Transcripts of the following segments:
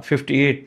58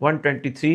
123,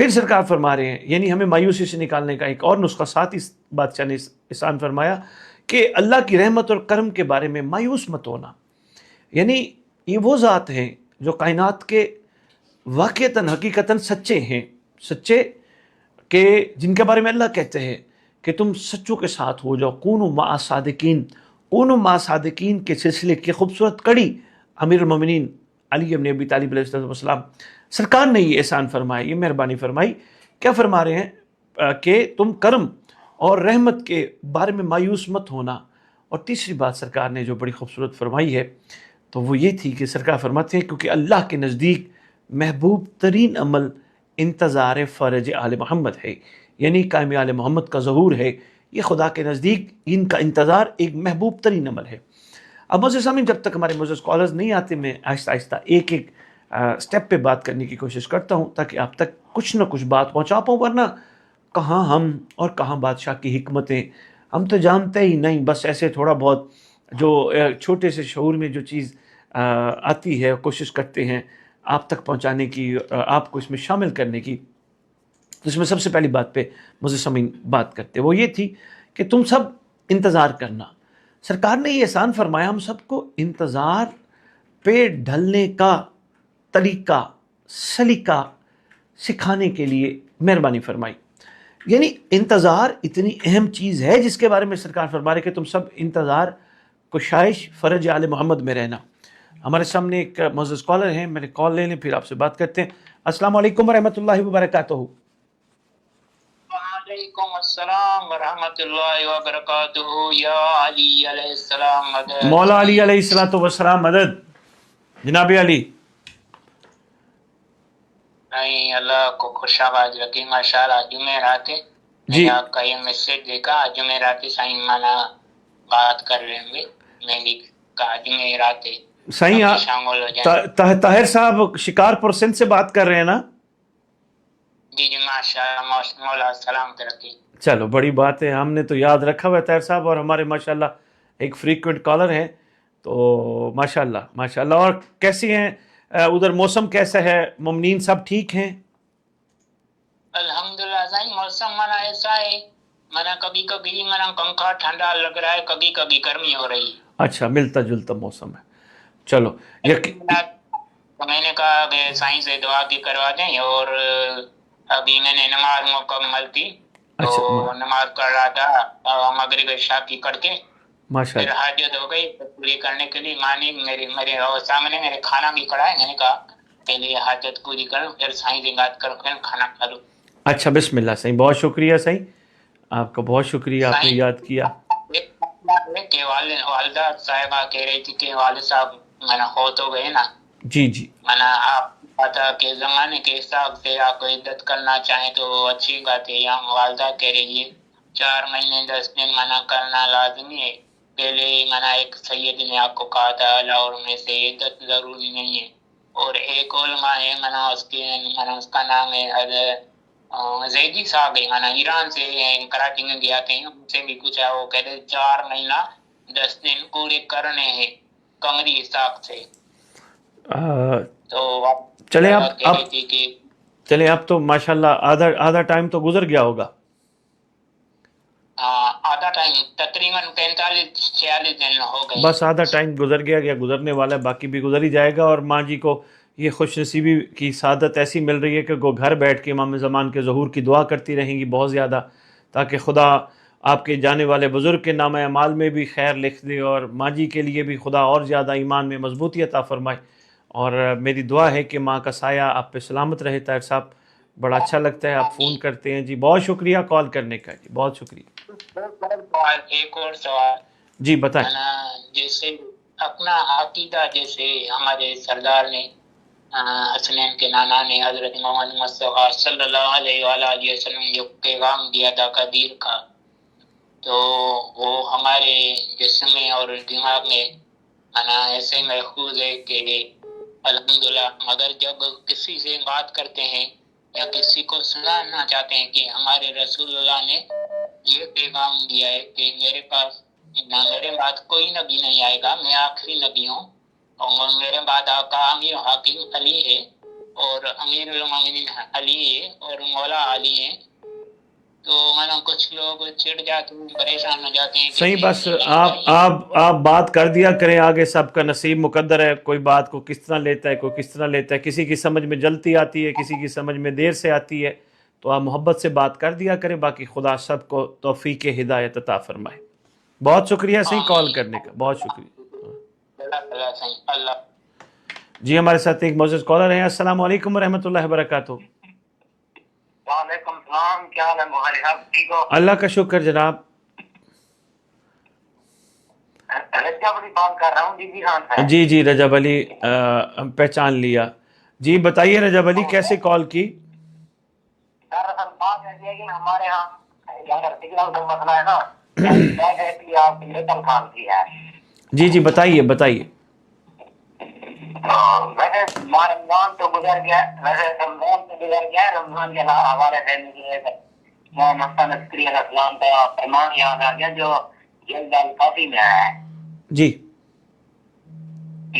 پھر سرکار فرما رہے ہیں، یعنی ہمیں مایوسی سے نکالنے کا ایک اور نسخہ ساتھ اس بادشاہ نے احسان فرمایا کہ اللہ کی رحمت اور کرم کے بارے میں مایوس مت ہونا. یعنی یہ وہ ذات ہیں جو کائنات کے واقعتاً حقیقتاً سچے ہیں، سچے کہ جن کے بارے میں اللہ کہتے ہیں کہ تم سچوں کے ساتھ ہو جاؤ، کونوا مع صادقین. کونوا مع صادقین کے سلسلے کی خوبصورت کڑی امیر المومنین علی بن ابی طالب علیہ السلام سرکار نے یہ احسان فرمایا، یہ مہربانی فرمائی. کیا فرما رہے ہیں کہ تم کرم اور رحمت کے بارے میں مایوس مت ہونا. اور تیسری بات سرکار نے جو بڑی خوبصورت فرمائی ہے تو وہ یہ تھی کہ سرکار فرماتے ہیں کیونکہ اللہ کے نزدیک محبوب ترین عمل انتظار فرج آل محمد ہے، یعنی قائم آل محمد کا ظہور ہے. یہ خدا کے نزدیک ان کا انتظار ایک محبوب ترین عمل ہے. اب معزز سامعین، جب تک ہمارے معزز کالرز نہیں آتے میں آہستہ آہستہ ایک ایک سٹیپ پہ بات کرنے کی کوشش کرتا ہوں تاکہ آپ تک کچھ نہ کچھ بات پہنچا پاؤں، ورنہ کہاں ہم اور کہاں بادشاہ کی حکمتیں. ہم تو جانتے ہی نہیں، بس ایسے تھوڑا بہت جو چھوٹے سے شعور میں جو چیز آتی ہے کوشش کرتے ہیں آپ تک پہنچانے کی، آپ کو اس میں شامل کرنے کی. تو اس میں سب سے پہلی بات پہ معزز سامعین بات کرتے وہ یہ تھی کہ تم سب انتظار کرنا. سرکار نے یہ احسان فرمایا ہم سب کو انتظار پہ ڈھلنے کا طریقہ سلیقہ سکھانے کے لیے مہربانی فرمائی. یعنی انتظار اتنی اہم چیز ہے جس کے بارے میں سرکار فرما رہے کہ تم سب انتظار کوشائش فرج آل محمد میں رہنا. ہمارے سامنے ایک معزز کالر ہیں، میں نے کال لے لیں پھر آپ سے بات کرتے ہیں. السلام علیکم ورحمۃ اللہ وبرکاتہ. وعلیکم السلام ورحمۃ اللہ وبرکاتہ. یا علی علیہ السلام مدد. مولا علی علیہ السلام مدد. جناب علی، نہیں اللہ کو خوش آباد رکھے. ماشاء اللہ جمعرات ہے، میں جی نے آپ کا یہ میسج دیکھا. جمعرات سائن مانا بات کر رہے ہیں، میں بھی کہا جمعرات ہے صحیح. سب شامل ہو جائیں. طاہر صاحب شکارپور سندھ سے بات کر رہے ہیں نا؟ جی جی ماشاء اللہ، مولا سلامت رکھے. چلو بڑی بات ہے، ہم نے تو یاد رکھا ہوا ہے طاہر صاحب، اور ہمارے ماشاءاللہ ایک فریکوینٹ کالر ہیں تو ماشاءاللہ ماشاءاللہ. اور کیسی ہیں ادھر، موسم کیسا ہے، مومنین سب ٹھیک ہیں؟ الحمدللہ سائن موسم منا ایسا ہے، منا کبھی کبھی منا پنکھا ٹھنڈا لگ رہا ہے، کبھی کبھی گرمی ہو رہی ہے. اچھا، ملتا جلتا موسم ہے. چلو تو میں نے کہا کہ سائن سے دعا بھی کروا دیں. اور ابھی میں نے نماز مکمل کی تو نماز پڑھ رہا تھا مغرب عشاء کی کر کے، ماشاء پھر اللہ. حاجت ہو گئی پوری کرنے کے لیے. مانی میرے سامنے میرے کھانا بھی کھڑا ہے. میں نے کہا پہلے حاجت پوری کروں پھر سائن سے بات کروں پھر کھانا کھا لوں. اچھا بسم اللہ. صحیح، بہت شکریہ. صحیح، آپ کا بہت شکریہ، آپ نے یاد کیا. کہ والدہ صاحبہ کہہ رہی تھی کہ والد صاحب میں فوت ہو گئے نا. جی جی منا آپ پتا کہ زمانے کے حساب سے آپ کو عدت کرنا چاہیں تو اچھی بات ہے. یہاں والدہ کہہ رہی ہے 4 مہینے 10 دن منع کرنا لازمی ہے. پہلے ہی منا ایک سید نے آپ کو کہا تھا لاہور میں سے عدت ضروری نہیں ہے. اور ایک علماء ہے منا اس کا نام ہے زیدی صاحب ہے، منا ایران سے کراچی میں بھی آتے ہیں. ان سے بھی پوچھا، وہ کہتے 4 مہینہ 10 دن پورے کرنے ہیں قمری حساب سے. تو چلیں کہہ رہی تھی کہ چلیں اب تو ماشاءاللہ آدھا ٹائم تو گزر گیا ہوگا. آدھا ٹائم تقریباً 45-46 دن ہو گئے. بس آدھا ٹائم گزر گیا گزرنے والا ہے، باقی بھی گزر ہی جائے گا. اور ماں جی کو یہ خوش نصیبی کی سعادت ایسی مل رہی ہے کہ وہ گھر بیٹھ کے امام زمان کے ظہور کی دعا کرتی رہیں گی بہت زیادہ، تاکہ خدا آپ کے جانے والے بزرگ کے نام اعمال میں بھی خیر لکھ دے، اور ماں جی کے لیے بھی خدا اور زیادہ ایمان میں مضبوطی عطا فرمائے. اور میری دعا ہے کہ ماں کا سایہ آپ پہ سلامت رہے. طاہر صاحب بڑا اچھا لگتا ہے آپ فون کرتے ہیں. جی بہت شکریہ کال کرنے کا. جی بہت شکریہ. ایک اور سوال جی بتائیں. جیسے اپنا عقیدہ جیسے ہمارے سردار نے حسنین کے نانا نے حضرت محمد مصطفیٰ صلی اللہ علیہ وآلہ وسلم جو پیغام دیا تھا قدیر کا، تو وہ ہمارے جسم میں اور دماغ میں ایسے محفوظ ہے کہ الحمدللہ. مگر جب کسی سے بات کرتے ہیں یا کسی کو سنانا چاہتے ہیں کہ ہمارے رسول اللہ نے یہ پیغام دیا ہے کہ میرے پاس میرے بعد کوئی نبی نہیں آئے گا، میں آخری نبی ہوں، اور میرے بعد آقا امیر حاکم علی ہے، اور امیر المومنین علی ہے اور مولا علی ہیں، تو مطلب کچھ لوگ چڑ جاتے ہیں، پریشان ہو جاتے ہیں کہ صحیح، بس یہ آپ بات کر دیا کریں، آگے سب کا نصیب مقدر ہے، کوئی بات کو کس طرح لیتا ہے، کوئی کس طرح لیتا ہے، کسی کی سمجھ میں جلدی آتی ہے، کسی کی سمجھ میں دیر سے آتی ہے، تو آپ محبت سے بات کر دیا کریں، باقی خدا سب کو توفیق ہدایت عطا فرمائے۔ بہت شکریہ صحیح کال کرنے کا، بہت شکریہ۔ اللہ جی ہمارے ساتھ ایک معزز کالر ہیں، السلام علیکم ورحمۃ اللہ وبرکاتہ۔ وعلیکم السلام، کیا حال ہے مولانا صاحب، ٹھیک ہو؟ اللہ کا شکر جناب۔ رجب علی بات کر رہا ہوں جی جی خان سے۔ جی جی رجب علی، پہچان لیا جی، بتائیے رجب علی کیسے کال کی؟ دراصل بات ایسی ہے کہ ہمارے ہاں اگر سگنل کا مسئلہ ہے نا، آپ لٹل خان کی ہے۔ جی جی بتائیے بتائیے۔ ویسے رمضان تو گزر گیا، رمضان تو گزر گیا، رمضان کے حوالے سے مجھے محمد نصری علیہ السلام کا فرمان یاد آ گیا جو جلد الکافی میں آیا ہے۔ جی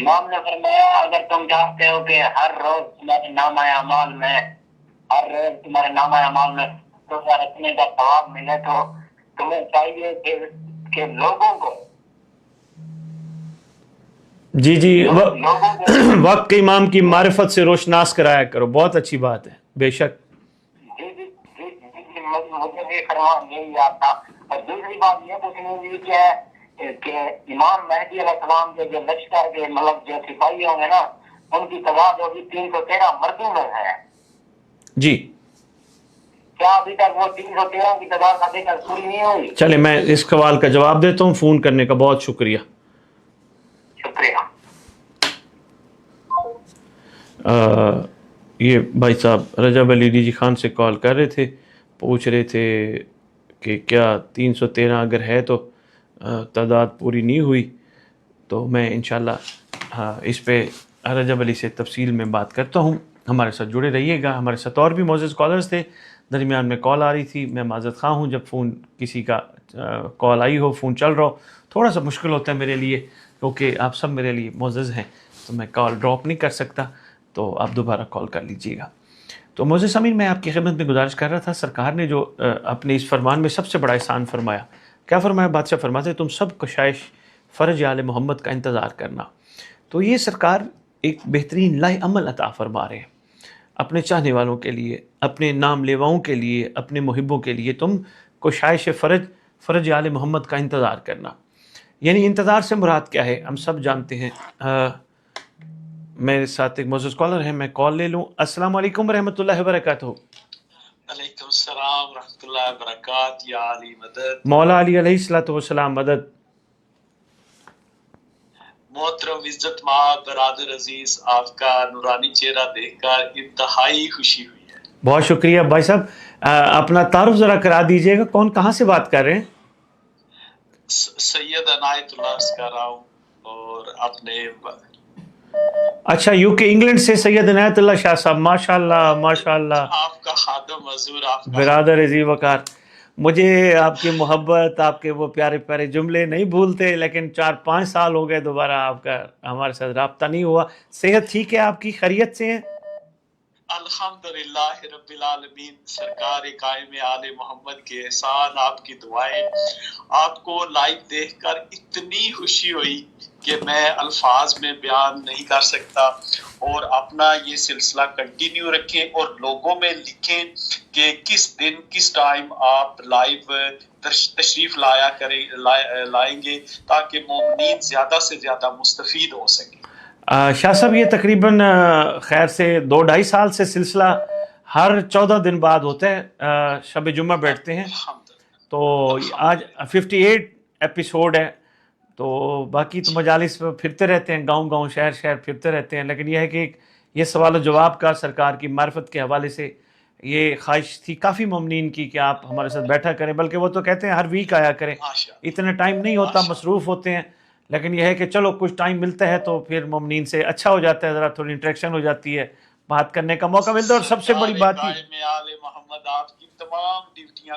امام نے فرمایا اگر تم چاہتے ہو کہ ہر روز تمہارے نامہ اعمال میں روزہ رکھنے کا ثواب ملے تو تمہیں چاہیے کہ لوگوں کو جی جی وقت کے امام کی معرفت سے روشناس کرایا کرو، بہت اچھی بات ہے، بے شک۔ مجھے بھی فرمان یہی یاد تھا۔ اور دوسری بات یہ پوچھنی تھی کہ امام مہدی علیہ السلام کے جو لشکر کے مطلب جو سپاہی ہوں گے نا، ان کی تعداد ہوگی 313 مردوں میں ہے۔ جی کیا ابھی تک وہ 313 کی تعداد ابھی تک پوری نہیں ہوئی؟ چلے میں اس سوال کا جواب دیتا ہوں، فون کرنے کا بہت شکریہ۔ شکریہ۔ یہ بھائی صاحب رجب علی ڈی جی خان سے کال کر رہے تھے، پوچھ رہے تھے کہ کیا 313 اگر ہے تو تعداد پوری نہیں ہوئی، تو میں انشاءاللہ اس پہ رجب علی سے تفصیل میں بات کرتا ہوں۔ ہمارے ساتھ جڑے رہیے گا۔ ہمارے ساتھ اور بھی معزز کالرز تھے، درمیان میں کال آ رہی تھی، میں معذرت خواہ ہوں جب فون کسی کا کال آئی ہو، فون چل رہا ہو، تھوڑا سا مشکل ہوتا ہے میرے لیے، کیونکہ آپ سب میرے لیے معزز ہیں، تو میں کال ڈراپ نہیں کر سکتا، تو آپ دوبارہ کال کر لیجئے گا۔ تو معزز سامعین، میں آپ کی خدمت میں گزارش کر رہا تھا، سرکار نے جو اپنے اس فرمان میں سب سے بڑا احسان فرمایا، کیا فرمایا؟ بادشاہ فرماتے تم سب کشائش فرج آل محمد کا انتظار کرنا۔ تو یہ سرکار ایک بہترین لاہ عمل عطا فرما رہے ہیں اپنے چاہنے والوں کے لیے، اپنے نام لیواؤں کے لیے، اپنے محبوں کے لیے، تم کشائش فرج آل محمد کا انتظار کرنا۔ یعنی انتظار سے مراد کیا ہے؟ ہم سب جانتے ہیں۔ میرے ساتھ ایک معزز کالر ہیں، میں کال لے لوں۔ السلام علیکم ورحمۃ اللہ وبرکاتہ۔ علیکم السلام ورحمۃ اللہ وبرکاتہ۔ یا علی مدد، مولا علی علیہ الصلوۃ والسلام مدد۔ محترم عزت مآب برادر عزیز، آپ کا نورانی چہرہ دیکھ کر انتہائی خوشی ہوئی ہے۔ بہت شکریہ بھائی صاحب، اپنا تعارف ذرا کرا دیجئے گا، کون کہاں سے بات کر رہے ہیں؟ سید عنایت اللہ عرض کر رہا ہوں، اور اپنے اچھا یو کے انگلینڈ سے سید عنایت اللہ شاہ صاحب، ماشاء اللہ ماشاء اللہ، آپ کا خادم حضور، آپ کا برادر عزیز وقار۔ مجھے آپ کی محبت، آپ کے وہ پیارے پیارے جملے نہیں بھولتے، لیکن 4-5 سال ہو گئے دوبارہ آپ کا ہمارے ساتھ رابطہ نہیں ہوا۔ صحت ٹھیک ہے آپ کی؟ خیریت سے ہیں؟ الحمدللہ رب العالمین۔ سرکار قائم آل محمد کے احسان، آپ کی دعائیں، آپ کو لائیو دیکھ کر اتنی خوشی ہوئی کہ میں الفاظ میں بیان نہیں کر سکتا۔ اور اپنا یہ سلسلہ کنٹینیو رکھیں اور لوگوں میں لکھیں کہ کس دن کس ٹائم آپ لائیو تشریف لائیں گے تاکہ مومنین زیادہ سے زیادہ مستفید ہو سکیں۔ شاہ صاحب یہ تقریباً خیر سے 2-2.5 سال سے سلسلہ ہر 14 دن بعد ہوتا ہے، شب جمعہ بیٹھتے ہیں، تو آج 58 ایپیسوڈ ہے، تو باقی تو مجالس پھرتے رہتے ہیں، گاؤں گاؤں شہر شہر پھرتے رہتے ہیں، لیکن یہ ہے کہ یہ سوال و جواب کا سرکار کی معرفت کے حوالے سے یہ خواہش تھی کافی مومنین کی کہ آپ ہمارے ساتھ بیٹھا کریں، بلکہ وہ تو کہتے ہیں ہر ویک آیا کریں، اتنا ٹائم نہیں ہوتا، مصروف ہوتے ہیں، لیکن یہ ہے کہ چلو کچھ ٹائم ملتا ہے تو پھر مومنین سے اچھا ہو جاتا ہے، ذرا تھوڑی انٹریکشن ہو جاتی ہے، بات کرنے کا موقع ملتا ہے، اور سب سے بڑی بات قائم آل محمد آپ کی تمام ڈیوٹیاں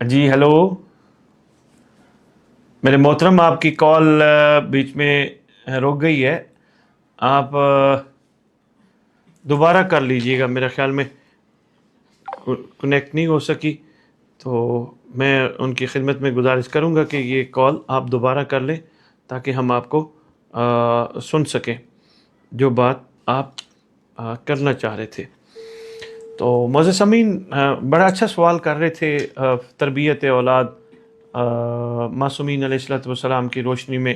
جی ہیلو میرے محترم، آپ کی کال بیچ میں رک گئی ہے، آپ دوبارہ کر لیجئے گا، میرے خیال میں کنیکٹ نہیں ہو سکی، تو میں ان کی خدمت میں گزارش کروں گا کہ یہ کال آپ دوبارہ کر لیں تاکہ ہم آپ کو سن سکیں جو بات آپ کرنا چاہ رہے تھے۔ تو معزز سامعین، بڑا اچھا سوال کر رہے تھے، تربیت اولاد معصومین علیہ السلام کی روشنی میں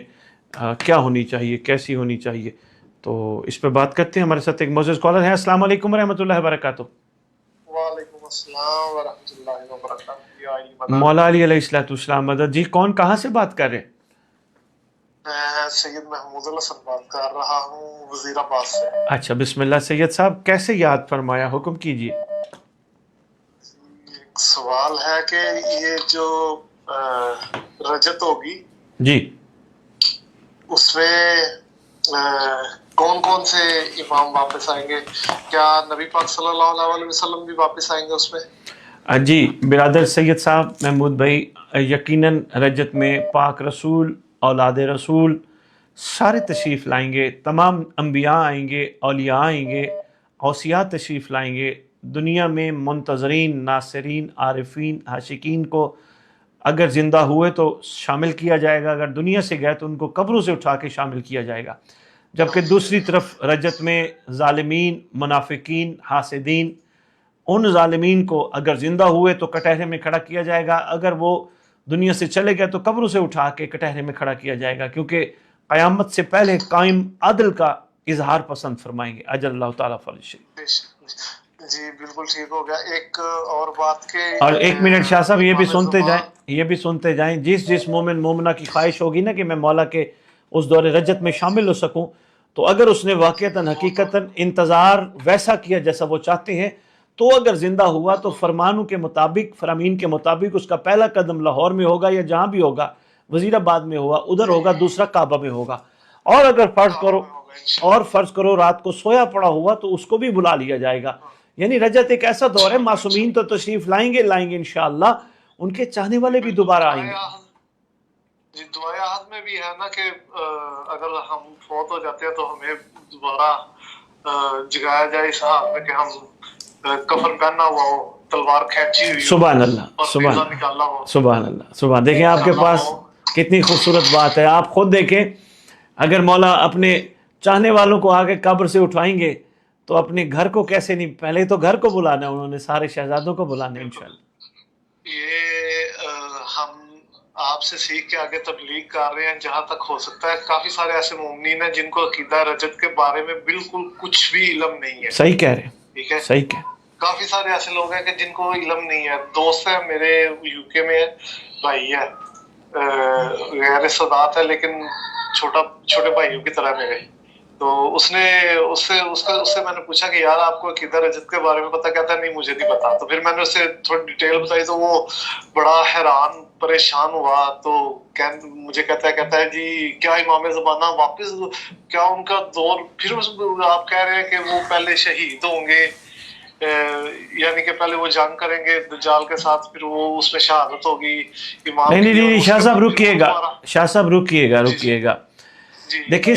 کیا ہونی چاہیے، کیسی ہونی چاہیے، تو اس پہ بات کرتے ہیں۔ ہمارے ساتھ ایک معزز کالر ہے۔ السلام علیکم ورحمۃ اللہ وبرکاتہ۔ وعلیکم السلام ورحمۃ اللہ وبرکاتہ۔ مولا علی علیہ السلام مدد۔ جی کون کہاں سے بات کر رہے ہیں؟ میں سید محمود الحسن بات کر رہا ہوں وزیر آباد سے۔ اچھا، بسم اللہ سید صاحب، کیسے یاد فرمایا، حکم کیجیے۔ ایک سوال ہے کہ یہ جو رجت ہوگی جی، اس میں کون کون سے امام واپس آئیں گے؟ کیا نبی پاک صلی اللہ علیہ وسلم بھی واپس آئیں گے اس میں؟ جی برادر سید صاحب محمود بھائی، یقیناً رجت میں پاک رسول، اولاد رسول سارے تشریف لائیں گے، تمام انبیاء آئیں گے، اولیاء آئیں گے، اوصیاء تشریف لائیں گے۔ دنیا میں منتظرین، ناصرین، عارفین، عاشقین کو اگر زندہ ہوئے تو شامل کیا جائے گا، اگر دنیا سے گئے تو ان کو قبروں سے اٹھا کے شامل کیا جائے گا۔ جبکہ دوسری طرف رجت میں ظالمین، منافقین، حاسدین، ان ظالمین کو اگر زندہ ہوئے تو کٹہرے میں کھڑا کیا جائے گا، اگر وہ دنیا سے چلے گئے تو قبروں سے اٹھا کے کٹہرے میں کھڑا کیا جائے گا، کیونکہ قیامت سے پہلے قائم عدل کا اظہار پسند فرمائیں گے، اجل اللہ تعالیٰ فضل شریف۔ جی بالکل ٹھیک ہو گیا۔ ایک اور بات کے اور ایک منٹ شاہ صاحب یہ بھی سنتے جائیں، جس مومن مومنہ کی خواہش ہوگی نا کہ میں مولا کے اس دور رجت میں شامل ہو سکوں، تو اگر اس نے واقعتاً حقیقتاً انتظار ویسا کیا جیسا وہ چاہتے ہیں، تو اگر زندہ ہوا تو فرمانوں کے مطابق، فرامین کے مطابق اس کا پہلا قدم لاہور میں ہوگا، یا جہاں بھی ہوگا، وزیر آباد میں ہوا ادھر ہوگا، دوسرا کعبہ میں ہوگا۔ اور اگر فرض کرو رات کو سویا پڑا ہوا تو اس کو بھی بلا لیا جائے گا۔ یعنی رجت ایک ایسا دور ہے، معصومین تو تشریف لائیں گے انشاءاللہ، ان کے چاہنے والے بھی دوبارہ آئیں گے۔ جی دعائے عہد میں بھی ہے نا کہ اگر ہم فوت ہو جاتے ہیں تو ہمیں دوبارہ جگایا جائے اس حال میں کہ ہم کفن پہنا ہوا ہو، تلوار کھینچی ہوئی، سبحان اللہ، سبحان اللہ۔ دیکھیں آپ کے پاس کتنی خوبصورت بات ہے، آپ خود دیکھیں، اگر مولا اپنے چاہنے والوں کو آگے قبر سے اٹھائیں گے تو اپنے گھر کو کیسے نہیں، پہلے تو گھر کو بلانا ہے، انہوں نے سارے شہزادوں کو بلانا ہے انشاءاللہ۔ یہ ہم آپ سے سیکھ کے آگے تبلیغ کر رہے ہیں جہاں تک ہو سکتا ہے۔ کافی سارے ایسے مومنین ہیں جن کو عقیدہ رجت کے بارے میں بالکل کچھ بھی علم نہیں ہے۔ صحیح کہہ رہے ہیں، ٹھیک ہے، صحیح کہہ۔ کافی سارے ایسے لوگ ہیں کہ جن کو علم نہیں ہے۔ دوست ہے میرے یو کے میں، بھائی ہے، غیر صدات ہے لیکن چھوٹے بھائیوں کی طرح میرے۔ تو اس سے میں نے پوچھا کہ یار آپ کو عقیدہ رجت کے بارے میں پتہ؟ کہتا ہے نہیں مجھے نہیں پتا۔ تو پھر میں نے اسے تھوڑی ڈیٹیل بتائی تو وہ بڑا حیران پریشان ہوا، تو مجھے کہتا ہے جی کیا امام زمانہ واپس، کیا ان کا دور پھر آپ کہہ رہے ہیں کہ وہ پہلے شہید ہوں گے، یعنی کہ پہلے وہ جنگ کریں گے دجال کے ساتھ، پھر وہ اس میں شہادت ہوگی امام۔ نہیں شاہ صاحب رکیے گا، دیکھیں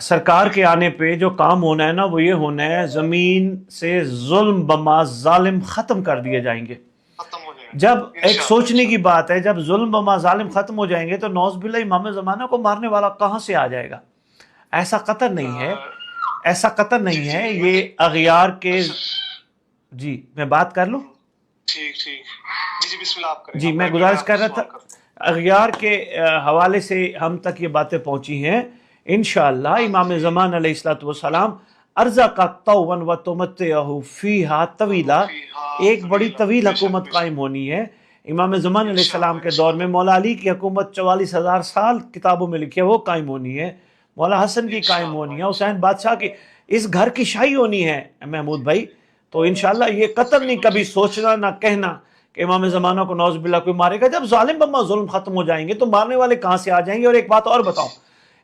سرکار کے آنے پہ جو کام ہونا ہے نا وہ یہ ہونا ہے، زمین سے ظلم بما ظالم ختم کر دیے جائیں گے۔ جب ایک سوچنے کی بات ہے، جب ظلم بما ظالم ختم ہو جائیں گے تو نعوذ باللہ امام زمانہ کو مارنے والا کہاں سے آ جائے گا؟ ایسا قطر نہیں ہے، یہ اغیار کے۔ جی میں بات کر لوں؟ ٹھیک جی بسم اللہ آپ کریں۔ جی میں گزارش کر رہا تھا، اغیار کے حوالے سے ہم تک یہ باتیں پہنچی ہیں، انشاءاللہ امام زمان علیہ السلام ارضا کا طوعا و تمتعہ فیہا طویلا، ایک بڑی طویل حکومت قائم ہونی ہے۔ امام زمان علیہ السلام کے دور میں مولا علی کی حکومت 44,000 سال کتابوں میں لکھی ہے، وہ قائم ہونی ہے۔ مولا حسن کی قائم ہونی ہے، حسین بادشاہ کی، اس گھر کی شاہی ہونی ہے محمود بھائی۔ تو انشاءاللہ یہ قطر نہیں کبھی سوچنا نہ کہنا کہ امام زمانہ کو نعوذ باللہ کوئی مارے گا۔ جب ظالم بما ظلم ختم ہو جائیں گے تو مارنے والے کہاں سے آ جائیں گے؟ اور ایک بات اور بتاؤں،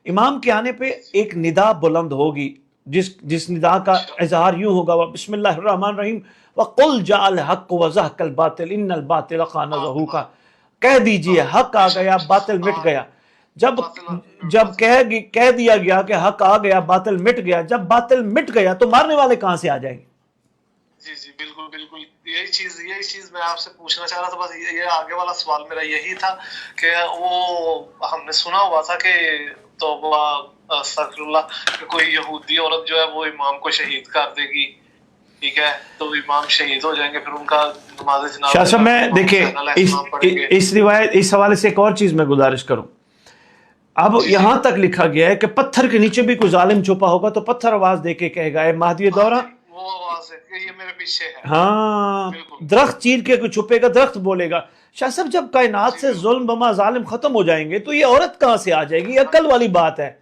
امام کے آنے پہ ایک ندا بلند ہوگی، جس ندا کا اظہار یوں ہوگا، بسم اللہ الرحمن الرحیم وَقُلْ جَاءَ الْحَقُّ وَزَهَقَ الْبَاطِلُ إِنَّ الْبَاطِلَ كَانَ زَهُوقًا، کہہ دیجئے حق آ گیا باطل مٹ گیا. جب کہہ دیا گیا کہ حق آ گیا باطل مٹ گیا، جب باطل مٹ گیا تو مارنے والے کہاں سے آ جائیں گے؟ جی جی بالکل بالکل، یہی چیز میں آپ سے پوچھنا چاہ رہا تھا. بس یہ آگے والا سوال میرا یہی تھا کہ وہ ہم نے سنا ہوا تھا کہ توبہ استغفر اللہ کہ کوئی یہودی عورت جو ہے وہ امام کو شہید کر دے گی، ٹھیک ہے، تو امام شہید ہو جائیں گے، پھر ان کا نماز جنازہ. شاہ صاحب میں دیکھیں اس روایت اس حوالے سے ایک اور چیز میں گزارش کروں. اب یہاں تک لکھا گیا ہے کہ پتھر کے نیچے بھی کوئی ظالم چھپا ہوگا تو پتھر آواز دے کے کہے گا اے مہدی دورہ، وہ آواز ہے کہ یہ میرے پیچھے ہے. ہاں درخت چیر کے کوئی چھپے گا، درخت بولے گا. شاہ صاحب جب کائنات سے ظلم بما ظالم ختم ہو جائیں گے تو یہ عورت کہاں سے آ جائے گی؟ یہ عقل والی بات ہے.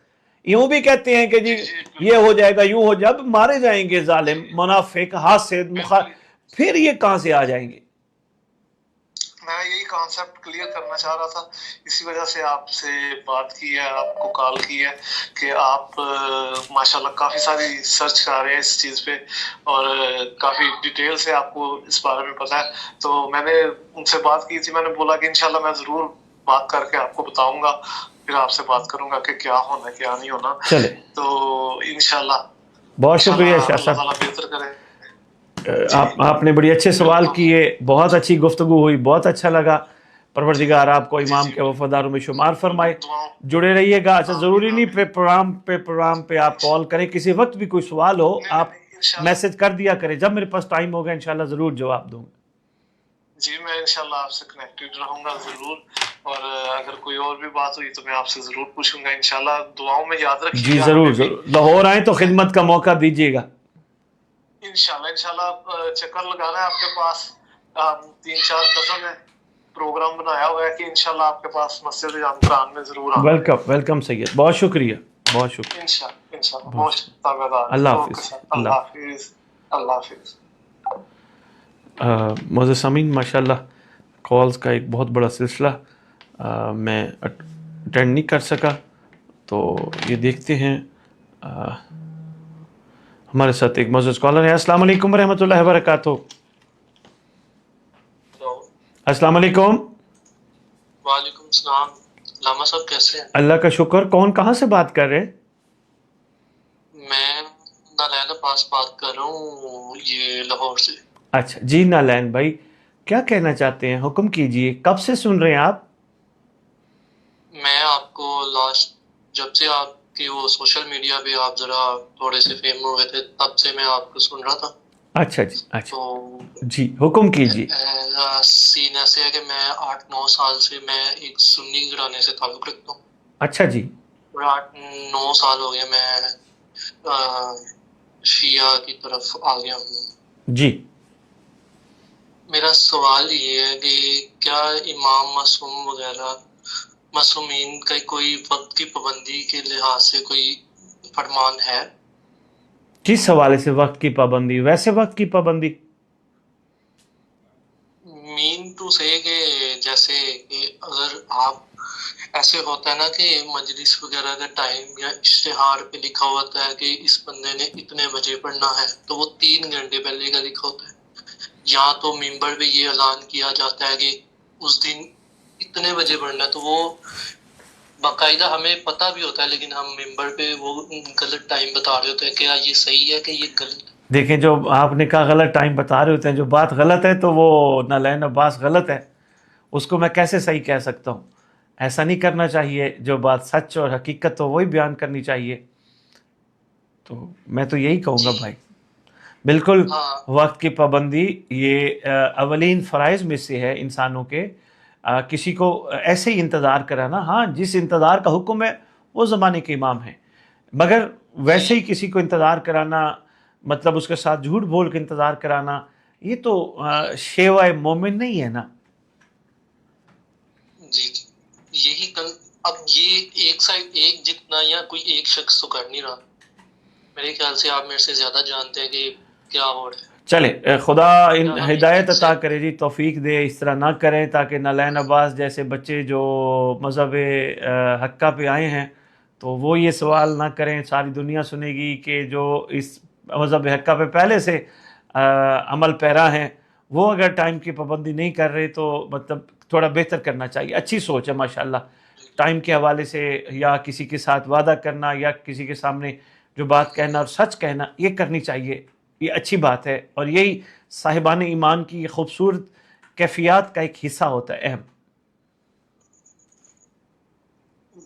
یوں بھی کہتے ہیں کہ جی یہ ہو جائے گا، یوں ہو جائے، اب مارے جائیں گے ظالم منافق حاسد پھر یہ کہاں سے آ جائیں گے؟ میں یہی کانسیپٹ کلیئر کرنا چاہ رہا تھا، اسی وجہ سے آپ سے بات کی ہے، آپ کو کال کی ہے کہ آپ ماشاءاللہ کافی ساری سرچ کر رہے ہیں اس چیز پہ اور کافی ڈیٹیل سے آپ کو اس بارے میں پتہ ہے. تو میں نے ان سے بات کی تھی، میں نے بولا کہ انشاءاللہ میں ضرور بات کر کے آپ کو بتاؤں گا، پھر آپ سے بات کروں گا کہ کیا ہونا ہے کیا نہیں ہونا. چلے تو انشاءاللہ بہت شکریہ شاہ اللہ صاحب، تعالیٰ بہتر کرے. آپ نے بڑی اچھے سوال کیے، بہت اچھی گفتگو ہوئی، بہت اچھا لگا. پروردگار آپ کو امام کے وفاداروں میں شمار فرمائے. جڑے رہیے گا. اچھا ضروری نہیں پروگرام پہ آپ کال کریں، کسی وقت بھی کوئی سوال ہو آپ میسج کر دیا کریں، جب میرے پاس ٹائم ہوگا انشاءاللہ ضرور جواب دوں گا. جی میں انشاءاللہ آپ سے کنیکٹڈ رہوں گا ضرور، اور اگر کوئی اور بھی بات ہوئی تو میں آپ سے ضرور پوچھوں گا. انشاءاللہ دعاؤں میں یاد رکھیے جی گا. ضرور ضرور، لاہور آئیں تو خدمت کا موقع دیجیے گا. انشاءاللہ چکر لگانا ہے آپ کے پاس. 3-4 قسم ہے پروگرام بنایا ہوا ہے کہ انشاءاللہ آپ کے پاس مسجد جام قرآن میں ضرور آنا. ویلکم سید، بہت شکریہ، بہت شکریہ. انشاءاللہ بہت شکریہ. اللہ حافظ. اللہ حافظ. اللہ حافظ. معزز سامعین، ماشاءاللہ کالز کا ایک بہت بڑا سلسلہ میں اٹینڈ نہیں کر سکا، تو یہ دیکھتے ہیں. ہمارے ساتھ ایک معزز کالر ہے. السلام علیکم ورحمۃ اللہ وبرکاتہ. السلام علیکم. وعلیکم السلام. علامہ صاحب کیسے ہیں؟ اللہ کا شکر. کون کہاں سے بات کر رہے ہیں؟ میں نالین عباس بات کر رہا ہوں، یہ لاہور سے. اچھا جی نالین بھائی، کیا کہنا چاہتے ہیں؟ حکم کیجئے. کب سے سن رہے ہیں آپ؟ میں آپ کو لاسٹ جب سے آپ کی وہ سوشل میڈیا پہ آپ ذرا تھوڑے سے فیم ہوئے تھے تب سے میں آپ کو سن رہا تھا. اچھا جی اچھا تو جی حکم کیجئے. سین ایسے ہے کہ میں 8-9 سال سے میں ایک سنی گھرانے سے تعلق رکھتا ہوں. اچھا جی. اور 8-9 سال ہو گئے میں شیعہ کی طرف آ گیا ہوں. جی میرا سوال یہ ہے کہ کیا امام معصوم وغیرہ معصومین کا کوئی وقت کی پابندی کے لحاظ سے کوئی فرمان ہے؟ کس حوالے سے وقت کی پابندی؟ ویسے وقت کی پابندی مین ٹو سے کہ جیسے کہ اگر آپ ایسے ہوتا ہے نا کہ مجلس وغیرہ کا ٹائم یا اشتہار پہ لکھا ہوتا ہے کہ اس بندے نے اتنے بجے پڑھنا ہے تو وہ 3 گھنٹے پہلے کا لکھا ہوتا ہے، یا تو ممبر پہ یہ اعلان کیا جاتا ہے کہ اس دن اتنے بجے پڑھنا ہے، تو وہ باقاعدہ ہمیں پتہ بھی ہوتا ہے لیکن ہم ممبر پہ وہ غلط ٹائم بتا رہے ہوتے ہیں. کیا یہ صحیح ہے کہ یہ غلط؟ دیکھیں، جو آپ نے کہا غلط ٹائم بتا رہے ہوتے ہیں، جو بات غلط ہے تو وہ نالین عباس غلط ہے، اس کو میں کیسے صحیح کہہ سکتا ہوں؟ ایسا نہیں کرنا چاہیے. جو بات سچ اور حقیقت ہو وہی بیان کرنی چاہیے. تو میں تو یہی کہوں گا بھائی، بالکل وقت کی پابندی یہ اولین فرائض میں سے ہے انسانوں کے. کسی کو ایسے ہی انتظار کرانا، ہاں جس انتظار کا حکم ہے وہ زمانے کے امام ہیں، مگر ویسے ہی کسی کو انتظار کرانا، مطلب اس کے ساتھ جھوٹ بول کے انتظار کرانا، یہ تو شیوہ مومن نہیں ہے نا. جی یہی اب یہ ایک جتنا یا کوئی ایک شخص تو کر نہیں رہا. میرے خیال سے آپ میرے سے زیادہ جانتے ہیں کہ کیا ہو رہا ہے. چلے خدا ہدایت عطا کرے جی، توفیق دے. اس طرح نہ کریں تاکہ نالین عباس جیسے بچے جو مذہب حقہ پہ آئے ہیں تو وہ یہ سوال نہ کریں. ساری دنیا سنے گی کہ جو اس مذہب حقہ پہ پہلے سے عمل پیرا ہیں وہ اگر ٹائم کی پابندی نہیں کر رہے تو مطلب تھوڑا بہتر کرنا چاہیے. اچھی سوچ ہے ماشاءاللہ, ٹائم کے حوالے سے یا کسی کے ساتھ وعدہ کرنا یا کسی کے سامنے جو بات کہنا اور سچ کہنا یہ کرنی چاہیے, یہ اچھی بات ہے, اور یہی صاحبان ایمان کی خوبصورت کیفیات کا ایک حصہ ہوتا ہے اہم.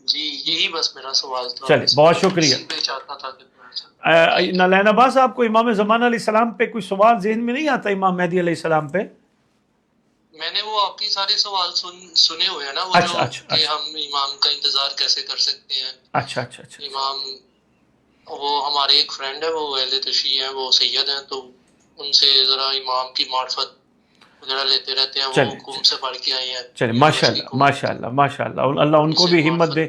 جی یہی بس میرا سوال تھا. چلے بہت شکریہ. اسی پہ چاہتا تھا کہ نالین عباس, آپ کو امام زمانہ علیہ السلام پہ کوئی سوال ذہن میں نہیں آتا؟ امام مہدی علیہ السلام پہ میں نے وہ آپ کی سارے سوال سنے ہوئے ہیں نا, وہ اچھا, جو اچھا, کہ ہم امام کا انتظار کیسے کر سکتے ہیں. اچھا اچھا اچھا. امام وہ ہمارے ایک فرینڈ ہے, وہ اہل تشیع ہیں, وہ سید ہیں, تو ان سے ذرا امام کی معرفت وغیرہ لیتے رہتے ہیں. وہ قوم سے پڑھ کے آئے ہیں. چلے ماشاءاللہ ماشاءاللہ ماشاءاللہ, اللہ ان کو بھی ہمت دے,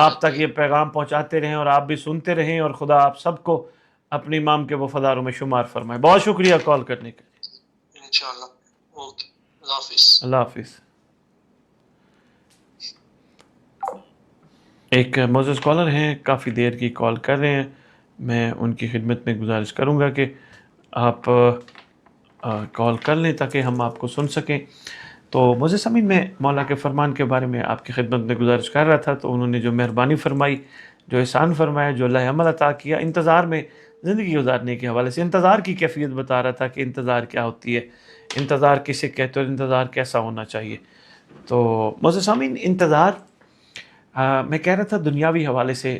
آپ تک یہ پیغام پہنچاتے رہیں اور آپ بھی سنتے رہیں, اور خدا آپ سب کو اپنے امام کے وفاداروں میں شمار فرمائے. بہت شکریہ کال کرنے کے لیے. انشاءاللہ. اوکے, اللہ حافظ. اللہ حافظ. ایک معزز کالر ہیں, کافی دیر کی کال کر رہے ہیں. میں ان کی خدمت میں گزارش کروں گا کہ آپ کال کر لیں تاکہ ہم آپ کو سن سکیں. تو معزز سامعین, میں مولا کے فرمان کے بارے میں آپ کی خدمت میں گزارش کر رہا تھا, تو انہوں نے جو مہربانی فرمائی, جو احسان فرمایا, جو اللہ عمل عطا کیا, انتظار میں زندگی گزارنے کے حوالے سے انتظار کی کیفیت بتا رہا تھا کہ انتظار کیا ہوتی ہے, انتظار کسے کہتے ہیں, انتظار کیسا ہونا چاہیے. تو معزز سامعین, انتظار میں کہہ رہا تھا دنیاوی حوالے سے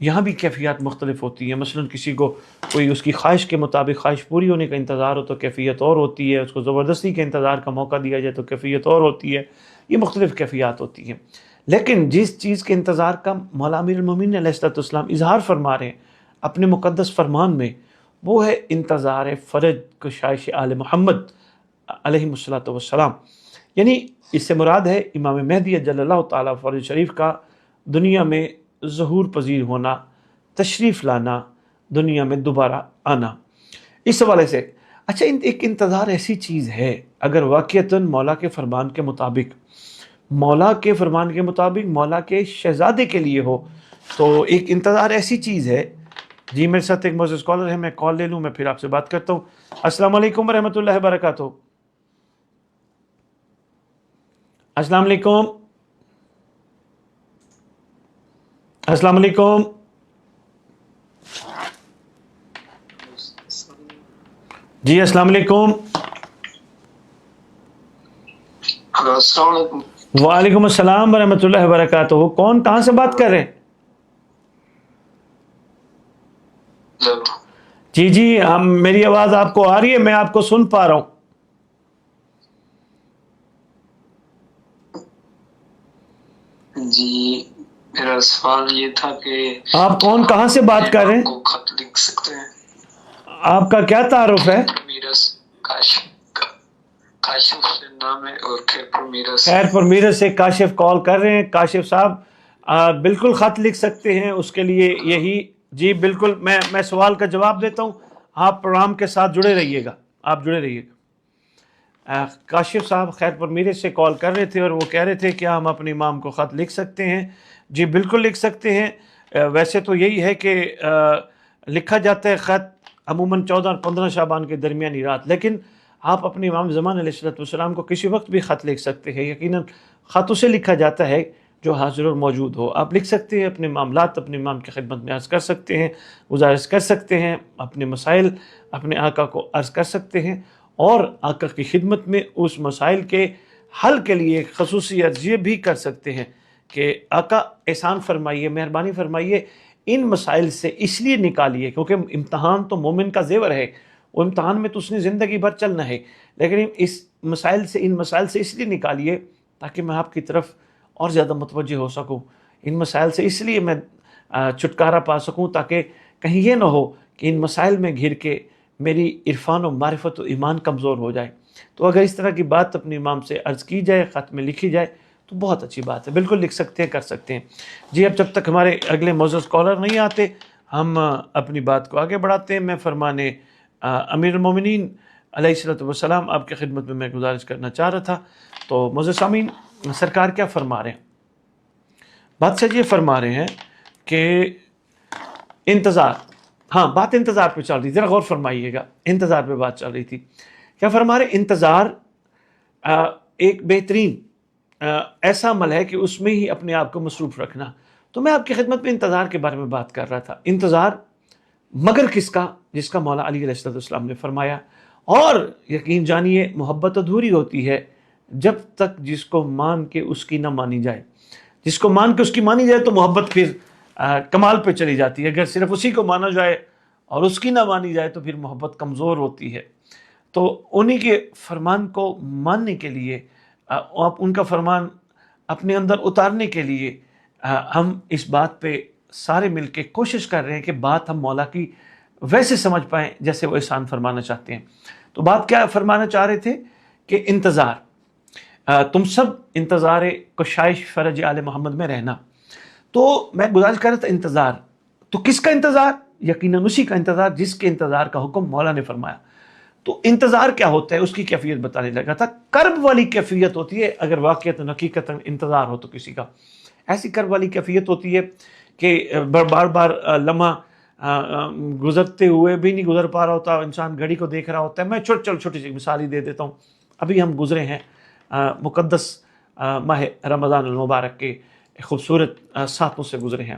یہاں بھی کیفیات مختلف ہوتی ہیں. مثلا کسی کو کوئی اس کی خواہش کے مطابق خواہش پوری ہونے کا انتظار ہو تو کیفیت اور ہوتی ہے, اس کو زبردستی کے انتظار کا موقع دیا جائے تو کیفیت اور ہوتی ہے. یہ مختلف کیفیات ہوتی ہیں. لیکن جس چیز کے انتظار کا مولا امیر المومنین علیہ السلام اظہار فرما رہے ہیں اپنے مقدس فرمان میں, وہ ہے انتظار فرج کشائش آل محمد علیہ السلام. یعنی اس سے مراد ہے امام مہدی جل اللہ تعالیٰ فرج شریف کا دنیا میں ظہور پذیر ہونا, تشریف لانا, دنیا میں دوبارہ آنا. اس حوالے سے اچھا, ایک انتظار ایسی چیز ہے اگر واقعتاً مولا کے فرمان کے مطابق, مولا کے فرمان کے مطابق مولا کے شہزادے کے لیے ہو, تو ایک انتظار ایسی چیز ہے. جی میرے ساتھ ایک معزز کالر ہے, میں کال لے لوں, میں پھر آپ سے بات کرتا ہوں. السلام علیکم ورحمۃ اللہ وبرکاتہ. السلام علیکم. السلام علیکم. جی السلام علیکم. السلام علیکم. وعلیکم السلام ورحمۃ اللہ وبرکاتہ. کون, کہاں سے بات کر رہے ہیں؟ جی جی, میری آواز آپ کو آ رہی ہے, میں آپ کو سن پا رہا ہوں. جی میرا سوال یہ تھا کہ آپ کون, کہاں سے بات کر رہے ہیں؟ خط لکھ سکتے ہیں. آپ کا کیا تعارف ہے؟ کاشف نام ہے اور خیرپور میرس. خیرپور میرس سے کاشف کال کر رہے ہیں. کاشف صاحب بالکل خط لکھ سکتے ہیں, اس کے لیے یہی, جی بالکل, میں سوال کا جواب دیتا ہوں, آپ پروگرام کے ساتھ جڑے رہیے گا, آپ جڑے رہیے گا. کاشف صاحب خیرپور میرس سے کال کر رہے تھے اور وہ کہہ رہے تھے کہ ہم اپنے امام کو خط لکھ سکتے ہیں. جی بالکل لکھ سکتے ہیں. ویسے تو یہی ہے کہ لکھا جاتا ہے خط عموماً 14 اور 15 شعبان کے درمیانی رات, لیکن آپ اپنے امام زمان علیہ السلام کو کسی وقت بھی خط لکھ سکتے ہیں. یقیناً خط اسے لکھا جاتا ہے جو حاضر اور موجود ہو. آپ لکھ سکتے ہیں, اپنے معاملات اپنے امام کی خدمت میں عرض کر سکتے ہیں, گزارش کر سکتے ہیں, اپنے مسائل اپنے آقا کو عرض کر سکتے ہیں, اور آقا کی خدمت میں اس مسائل کے حل کے لیے خصوصی عرضیے بھی کر سکتے ہیں کہ آقا احسان فرمائیے, مہربانی فرمائیے, ان مسائل سے اس لیے نکالیے, کیونکہ امتحان تو مومن کا زیور ہے, وہ امتحان میں تو اس نے زندگی بھر چلنا ہے, لیکن اس مسائل سے, ان مسائل سے اس لیے نکالیے تاکہ میں آپ کی طرف اور زیادہ متوجہ ہو سکوں. ان مسائل سے اس لیے میں چھٹکارا پا سکوں تاکہ کہیں یہ نہ ہو کہ ان مسائل میں گھر کے میری عرفان و معرفت و ایمان کمزور ہو جائے. تو اگر اس طرح کی بات اپنے امام سے عرض کی جائے, خط میں لکھی جائے, تو بہت اچھی بات ہے, بالکل لکھ سکتے ہیں, کر سکتے ہیں. جی اب جب تک ہمارے اگلے معزز کالر نہیں آتے, ہم اپنی بات کو آگے بڑھاتے ہیں. میں فرمانے امیر المومنین علیہ السلام آپ کی خدمت میں گزارش کرنا چاہ رہا تھا. تو معزز سامعین, سرکار کیا فرما رہے ہیں؟ بادشاہ یہ فرما رہے ہیں کہ انتظار, ہاں بات انتظار پہ چل رہی تھی، ذرا غور فرمائیے گا، انتظار پہ بات چل رہی تھی. کیا فرما رہے؟ انتظار ایک بہترین ایسا عمل ہے کہ اس میں ہی اپنے آپ کو مصروف رکھنا. تو میں آپ کی خدمت میں انتظار کے بارے میں بات کر رہا تھا. انتظار مگر کس کا؟ جس کا مولا علی علیہ السلام نے فرمایا. اور یقین جانیے محبت ادھوری ہوتی ہے جب تک جس کو مان کے اس کی نہ مانی جائے. جس کو مان کے اس کی مانی جائے تو محبت پھر کمال پہ چلی جاتی ہے. اگر صرف اسی کو مانا جائے اور اس کی نہ مانی جائے تو پھر محبت کمزور ہوتی ہے. تو انہی کے فرمان کو ماننے کے لیے، ان کا فرمان اپنے اندر اتارنے کے لیے ہم اس بات پہ سارے مل کے کوشش کر رہے ہیں کہ بات ہم مولا کی ویسے سمجھ پائیں جیسے وہ احسان فرمانا چاہتے ہیں. تو بات کیا فرمانا چاہ رہے تھے کہ انتظار، تم سب انتظار کشائش فرج آل محمد میں رہنا. تو میں گزارش کر رہا تھا انتظار تو کس کا انتظار؟ یقیناً اسی کا انتظار جس کے انتظار کا حکم مولا نے فرمایا. تو انتظار کیا ہوتا ہے اس کی کیفیت بتانے لگا تھا. کرب والی کیفیت ہوتی ہے اگر واقعات حقیقتاً انتظار ہو تو کسی کا. ایسی کرب والی کیفیت ہوتی ہے کہ بار بار لمحہ گزرتے ہوئے بھی نہیں گزر پا رہا ہوتا، انسان گھڑی کو دیکھ رہا ہوتا ہے. میں چھوٹی سی مثال ہی دے دیتا ہوں. ابھی ہم گزرے ہیں مقدس ماہ رمضان المبارک کے خوبصورت ساتوں سے گزرے ہیں.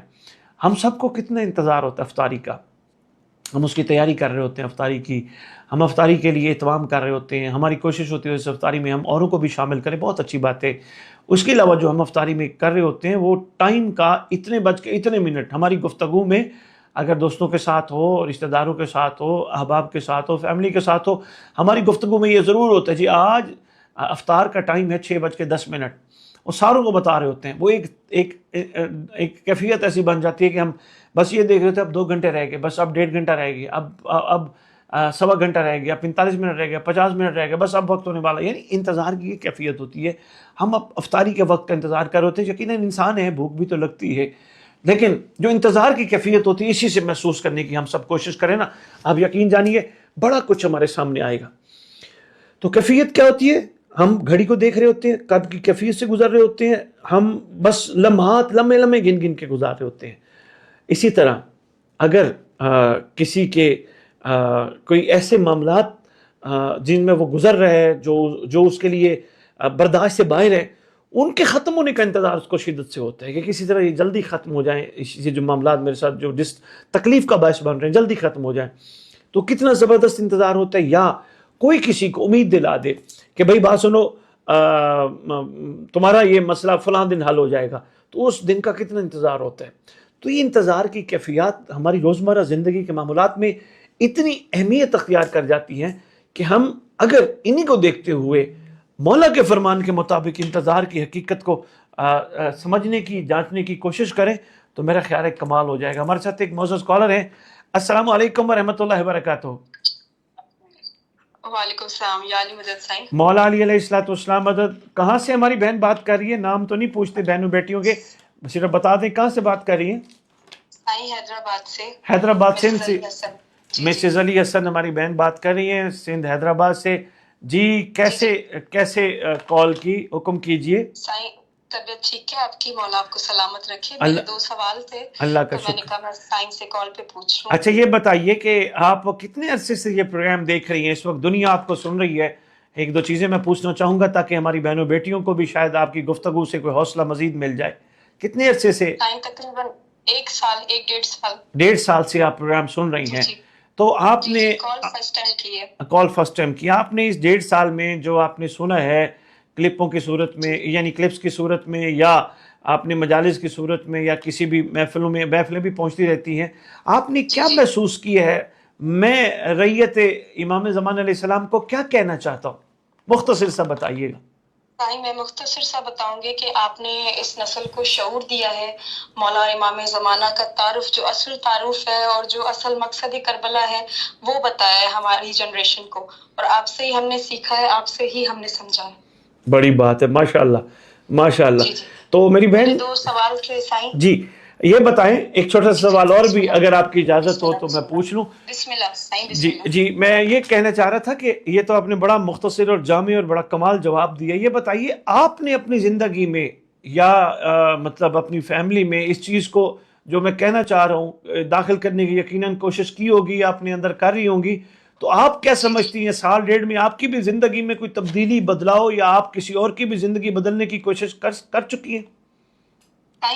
ہم سب کو کتنا انتظار ہوتا ہے افطاری کا. ہم اس کی تیاری کر رہے ہوتے ہیں افطاری کی، ہم افطاری کے لیے اہتمام کر رہے ہوتے ہیں. ہماری کوشش ہوتی ہے اس افطاری میں ہم اوروں کو بھی شامل کریں، بہت اچھی بات ہے. اس کے علاوہ جو ہم افطاری میں کر رہے ہوتے ہیں وہ ٹائم کا اتنے بج کے اتنے منٹ ہماری گفتگو میں اگر دوستوں کے ساتھ ہو، رشتہ داروں کے ساتھ ہو، احباب کے ساتھ ہو، فیملی کے ساتھ ہو، ہماری گفتگو میں یہ ضرور ہوتا ہے جی آج افطار کا ٹائم ہے 6:10. وہ ساروں کو بتا رہے ہوتے ہیں. وہ ایک کیفیت ایسی بن جاتی ہے کہ ہم بس یہ دیکھ رہے تھے اب 2 گھنٹے رہ گئے، بس اب 1.5 گھنٹہ رہ گیا، اب 1.25 گھنٹہ رہ گیا، 45 منٹ رہ گیا، 50 منٹ رہ گیا، بس اب وقت ہونے والا. یعنی انتظار کی یہ کیفیت ہوتی ہے. ہم اب افطاری کے وقت کا انتظار کر رہے ہوتے ہیں. یقیناً انسان ہے، بھوک بھی تو لگتی ہے، لیکن جو انتظار کی کیفیت ہوتی ہے اسی سے محسوس کرنے کی ہم سب کوشش کریں نا. آپ یقین جانیے بڑا کچھ ہمارے سامنے آئے گا. تو کیفیت کیا ہوتی ہے؟ ہم گھڑی کو دیکھ رہے ہوتے ہیں، کب کی کیفیت سے گزر رہے ہوتے ہیں. ہم بس لمحات لمحے گن گن کے گزار رہے ہوتے ہیں. اسی طرح اگر کسی کے کوئی ایسے معاملات جن میں وہ گزر رہے ہیں جو اس کے لیے برداشت سے باہر ہے، ان کے ختم ہونے کا انتظار اس کو شدت سے ہوتا ہے کہ کسی طرح یہ جلدی ختم ہو جائیں. یہ جو معاملات میرے ساتھ جو جس تکلیف کا باعث بن رہے ہیں جلدی ختم ہو جائیں. تو کتنا زبردست انتظار ہوتا ہے. یا کوئی کسی کو امید دلا دے کہ بھائی بات سنو تمہارا یہ مسئلہ فلاں دن حل ہو جائے گا، تو اس دن کا کتنا انتظار ہوتا ہے. تو یہ انتظار کی کیفیات ہماری روزمرہ زندگی کے معاملات میں اتنی اہمیت اختیار کر جاتی ہیں کہ ہم اگر انہی کو دیکھتے ہوئے مولا کے فرمان کے مطابق انتظار کی حقیقت کو سمجھنے کی، جانچنے کی کوشش کریں تو میرا خیال ہے کمال ہو جائے گا. ہمارے ساتھ ایک معزز کالر ہیں. السلام علیکم ورحمۃ اللہ وبرکاتہ. وعلیکم السلام. یا علی مدد سائیں. مولا علی علیہ السلام مدد. کہاں سے ہماری بہن بات کر رہی ہے؟ نام تو نہیں پوچھتے بہنوں بیٹیوں کے، صرف بتا دیں کہاں سے بات کر رہی ہیں. سائیں حیدرآباد سے. حیدرآباد سندھ سے مسز علی حسن ہماری بہن بات کر رہی ہیں سندھ حیدرآباد سے. جی کیسے کال کی؟ حکم کیجئے. سائیں طبیعت ٹھیک ہے آپ کی؟ مولا آپ کو سلامت رکھے. میرے 2 سوال تھے، اللہ کا میں نے کہا میں سائیں سے کال پہ پوچھ لوں. اچھا یہ بتائیے کہ آپ کتنے عرصے سے یہ پروگرام دیکھ رہی ہیں؟ اس وقت دنیا آپ کو سن رہی ہے. 1-2 چیزیں میں پوچھنا چاہوں گا تاکہ ہماری بہنوں بیٹیوں کو بھی شاید آپ کی گفتگو سے کوئی حوصلہ مزید مل جائے. کتنے عرصے سے؟ سائیں تقریباً 1 سال 1.5 سال. 1.5 سال سے آپ پروگرام سن رہی ہیں. تو آپ نے کال فرسٹ ٹائم کی ہے. کال فرسٹ ٹائم کی. آپ نے اس 1.5 سال میں جو آپ نے سنا ہے کلپوں کی صورت میں، یعنی کلپس کی صورت میں، یا آپ نے مجالس کی صورت میں، یا کسی بھی محفلیں بھی پہنچتی رہتی ہیں، آپ نے کیا محسوس کیا ہے؟ میں ریت امام زمان علیہ السلام کو کیا کہنا چاہتا ہوں، مختصر سا بتائیے گا. میں مختصر سا بتاؤں گی کہ آپ نے اس نسل کو شعور دیا ہے. مولا امام زمانہ کا تعارف جو اصل تعارف ہے اور جو اصل مقصد کربلا ہے وہ بتایا ہے ہماری جنریشن کو، اور آپ سے ہی ہم نے سیکھا ہے، آپ سے ہی ہم نے سمجھا ہے. بڑی بات ہے، ماشاءاللہ ماشاءاللہ. تو میری بہن 2 سوال تھے سائیں. جی یہ بتائیں، ایک چھوٹا سا سوال اور بھی اگر آپ کی اجازت ہو تو میں پوچھ لوں. بسم اللہ سائیں. بسم اللہ. جی میں یہ کہنا چاہ رہا تھا کہ یہ تو آپ نے بڑا مختصر اور جامع اور بڑا کمال جواب دیا. یہ بتائیے آپ نے اپنی زندگی میں یا مطلب اپنی فیملی میں اس چیز کو جو میں کہنا چاہ رہا ہوں داخل کرنے کی یقیناً کوشش کی ہوگی، اپنے اندر کر رہی ہوں گی. تو آپ کیا سمجھتی ہیں سال ڈیڑھ میں آپ کی بھی زندگی میں کوئی تبدیلی بدلاؤ، یا آپ کسی اور کی بھی زندگی بدلنے کی کوشش کر چکی ہیں؟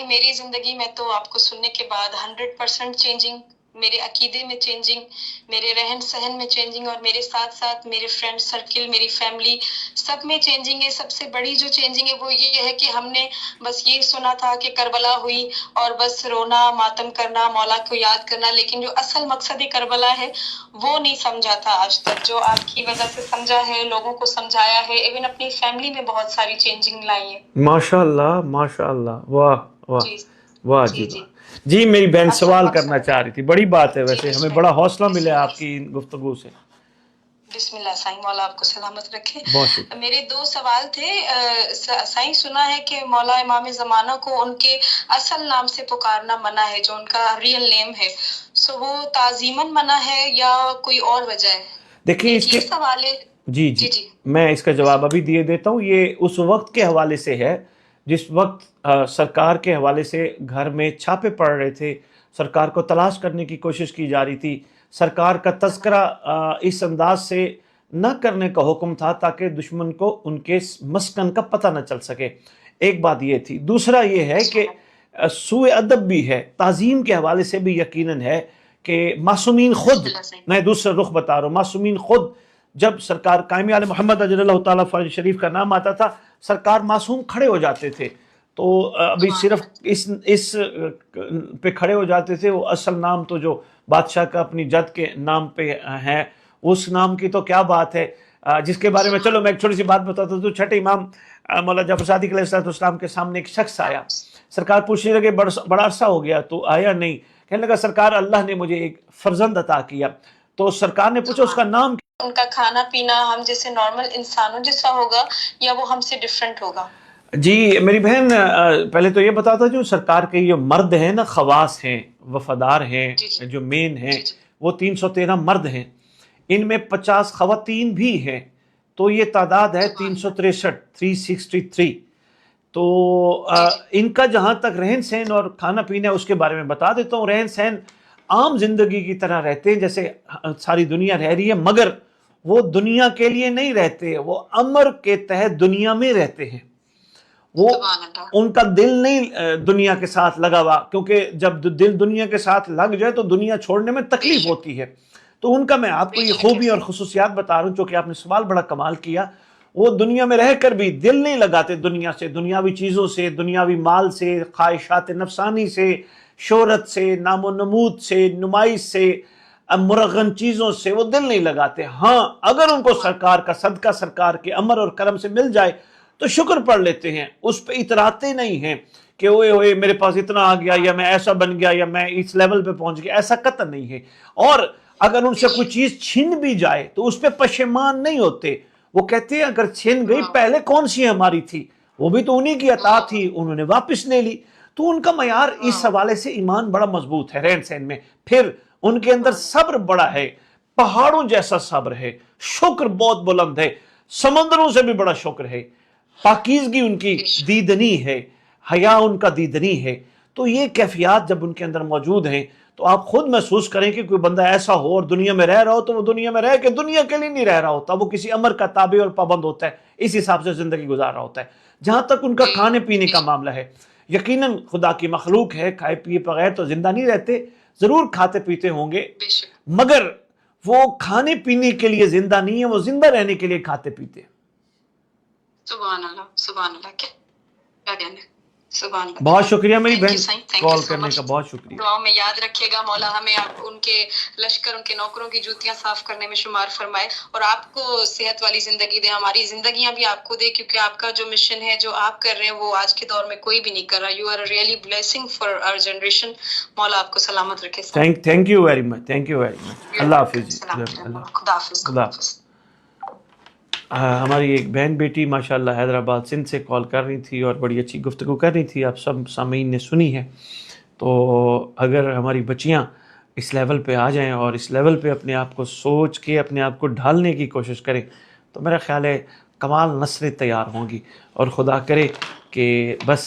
میری زندگی میں تو آپ کو سننے کے بعد 100% چینجنگ، میرے عقیدے میں چینجنگ، میرے رہن سہن میں چینجنگ، اور میرے ساتھ ساتھ میرے فرینڈ سرکل، میری فیملی، سب میں چینجنگ ہے. سب سے بڑی جو چینجنگ ہے وہ یہ ہے کہ ہم نے بس یہ سنا تھا کہ کربلا ہوئی اور بس رونا، ماتم کرنا، مولا کو یاد کرنا، لیکن جو اصل مقصد کربلا ہے وہ نہیں سمجھا تھا آج تک، جو آپ کی وجہ سے سمجھا ہے، لوگوں کو سمجھایا ہے، ایون اپنی فیملی میں بہت ساری چینجنگ لائی ہے. ماشاء اللہ ماشاء اللہ، واہ واہ جی واہ. جی جی جی جی میری بہن اصل سوال مقصد. کرنا چاہ رہی تھی. بڑی بات ہے ویسے، جی، ہمیں بڑا حوصلہ بسم ملا اللہ. آپ کی گفتگو سے. بسم اللہ سائیں، مولا آپ کو سلامت رکھے. بہت شکریہ. میرے 2 سوال تھے. سائیں سنا ہے کہ مولا امام زمانہ کو ان کے اصل نام سے پکارنا منع ہے، جو ان کا ریئل نیم ہے، سو وہ تعظیماً منع ہے یا کوئی اور وجہ ہے؟ دیکھیں اس کے سوال ہے. جی میں اس کا جواب ابھی دیے دیتا ہوں. یہ اس وقت کے حوالے سے ہے جس وقت سرکار کے حوالے سے گھر میں چھاپے پڑ رہے تھے، سرکار کو تلاش کرنے کی کوشش کی جا رہی تھی، سرکار کا تذکرہ اس انداز سے نہ کرنے کا حکم تھا تاکہ دشمن کو ان کے مسکن کا پتہ نہ چل سکے. ایک بات یہ تھی. دوسرا یہ ہے کہ سوء ادب بھی ہے، تعظیم کے حوالے سے بھی یقیناً ہے کہ معصومین خود، میں دوسرا رخ بتا رہا ہوں، معصومین خود جب سرکار قائم علی محمد اجل اللہ تعالیٰ فرج شریف کا نام آتا تھا، سرکار معصوم کھڑے ہو جاتے تھے. تو ابھی صرف اس پہ کھڑے ہو جاتے تھے. وہ اصل نام تو جو بادشاہ کا اپنی جد کے نام پہ ہے، اس نام کی تو کیا بات ہے، جس کے بارے میں چلو میں ایک چھوٹی سی بات بتاتا ہوں. تو چھٹے امام مولا جعفر صادق علیہ السلام کے سامنے ایک شخص آیا. سرکار پوچھنے لگے بڑا عرصہ ہو گیا تو آیا نہیں. کہنے لگا سرکار اللہ نے مجھے ایک فرزند عطا کیا. تو سرکار نے پوچھا اس کا نام کیا؟ ان کا کھانا پینا ہم جیسے نارمل انسانوں جیسا ہوگا یا وہ ہم سے ڈیفرنٹ ہوگا؟ جی میری بہن پہلے تو یہ بتاتا جو سرکار کے یہ مرد ہیں نا، خواص ہیں، وفادار ہیں، جو مین ہیں، وہ 313 مرد ہیں. ان میں 50 خواتین بھی ہیں، تو یہ تعداد ہے 363. تو ان کا جہاں تک رہن سہن اور کھانا پینا اس کے بارے میں بتا دیتا ہوں. رہن سہن عام زندگی کی طرح رہتے ہیں جیسے ساری دنیا رہ رہی ہے، مگر وہ دنیا کے لیے نہیں رہتے، وہ امر کے تحت دنیا میں رہتے ہیں. وہ ان کا دل نہیں دنیا کے ساتھ لگا ہوا، کیونکہ جب دل دنیا کے ساتھ لگ جائے تو دنیا چھوڑنے میں تکلیف ہوتی ہے. تو ان کا میں آپ کو یہ خوبی اور خصوصیات بتا رہا ہوں. چونکہ آپ نے سوال بڑا کمال کیا. وہ دنیا میں رہ کر بھی دل نہیں لگاتے دنیا سے، دنیاوی چیزوں سے، دنیاوی مال سے، خواہشات نفسانی سے، شہرت سے، نام و نمود سے، نمائش سے، مرغن چیزوں سے وہ دل نہیں لگاتے. ہاں اگر ان کو سرکار کا صدقہ، سرکار کے امر اور کرم سے مل جائے تو شکر پڑھ لیتے ہیں، اس پہ اتراتے نہیں ہیں کہ اوئے میرے پاس اتنا آ گیا، یا میں ایسا بن گیا، یا میں اس لیول پہ پہنچ گیا. ایسا قطع نہیں ہے. اور اگر ان سے کوئی چیز چھن بھی جائے تو اس پہ پشیمان نہیں ہوتے. وہ کہتے ہیں اگر چھن گئی پہلے کون سی ہماری تھی، وہ بھی تو انہی کی عطا تھی، انہوں نے واپس لے لی. تو ان کا معیار اس حوالے سے ایمان بڑا مضبوط ہے رہن سہن میں. پھر ان کے اندر صبر بڑا ہے، پہاڑوں جیسا صبر ہے، شکر بہت بلند ہے، سمندروں سے بھی بڑا شکر ہے، پاکیزگی ان کی دیدنی ہے، حیا ان کا دیدنی ہے. تو یہ کیفیات جب ان کے اندر موجود ہیں تو آپ خود محسوس کریں کہ کوئی بندہ ایسا ہو اور دنیا میں رہ رہا ہو تو وہ دنیا میں رہ کے دنیا کے لیے نہیں رہ رہا ہوتا، وہ کسی امر کا تابع اور پابند ہوتا ہے، اس حساب سے زندگی گزار رہا ہوتا ہے. جہاں تک ان کا کھانے پینے کا معاملہ ہے، یقیناً خدا کی مخلوق ہے، کھائے پیے بغیر تو زندہ نہیں رہتے، ضرور کھاتے پیتے ہوں گے، مگر وہ کھانے پینے کے لیے زندہ نہیں ہے، وہ زندہ رہنے کے لیے کھاتے پیتے. سبحان اللہ، سبحان اللہ، کیا کہنا ہے. سبحان اللہ. بہت شکریہ میری بہن کال کرنے کا، بہت شکریہ. دعاؤں میں یاد رکھیے گا. مولا ہمیں آپ ان کے لشکر، ان کے نوکروں کی جوتیاں صاف کرنے میں شمار فرمائے، اور آپ کو صحت والی زندگی دے، ہماری زندگیاں بھی آپ کو دے، کیونکہ آپ کا جو مشن ہے، جو آپ کر رہے ہیں، وہ آج کے دور میں کوئی بھی نہیں کر رہا. You are really blessing for our generation. مولا آپ کو سلامت رکھے. Thank you very much, thank you very much. اللہ حافظ. خدا حافظ. خدا حافظ. ہماری ایک بہن بیٹی ماشاءاللہ حیدرآباد سندھ سے کال کر رہی تھی اور بڑی اچھی گفتگو کر رہی تھی، آپ سب سامعین نے سنی ہے. تو اگر ہماری بچیاں اس لیول پہ آ جائیں اور اس لیول پہ اپنے آپ کو سوچ کے اپنے آپ کو ڈھالنے کی کوشش کریں تو میرا خیال ہے کمال نسلیں تیار ہوں گی. اور خدا کرے کہ بس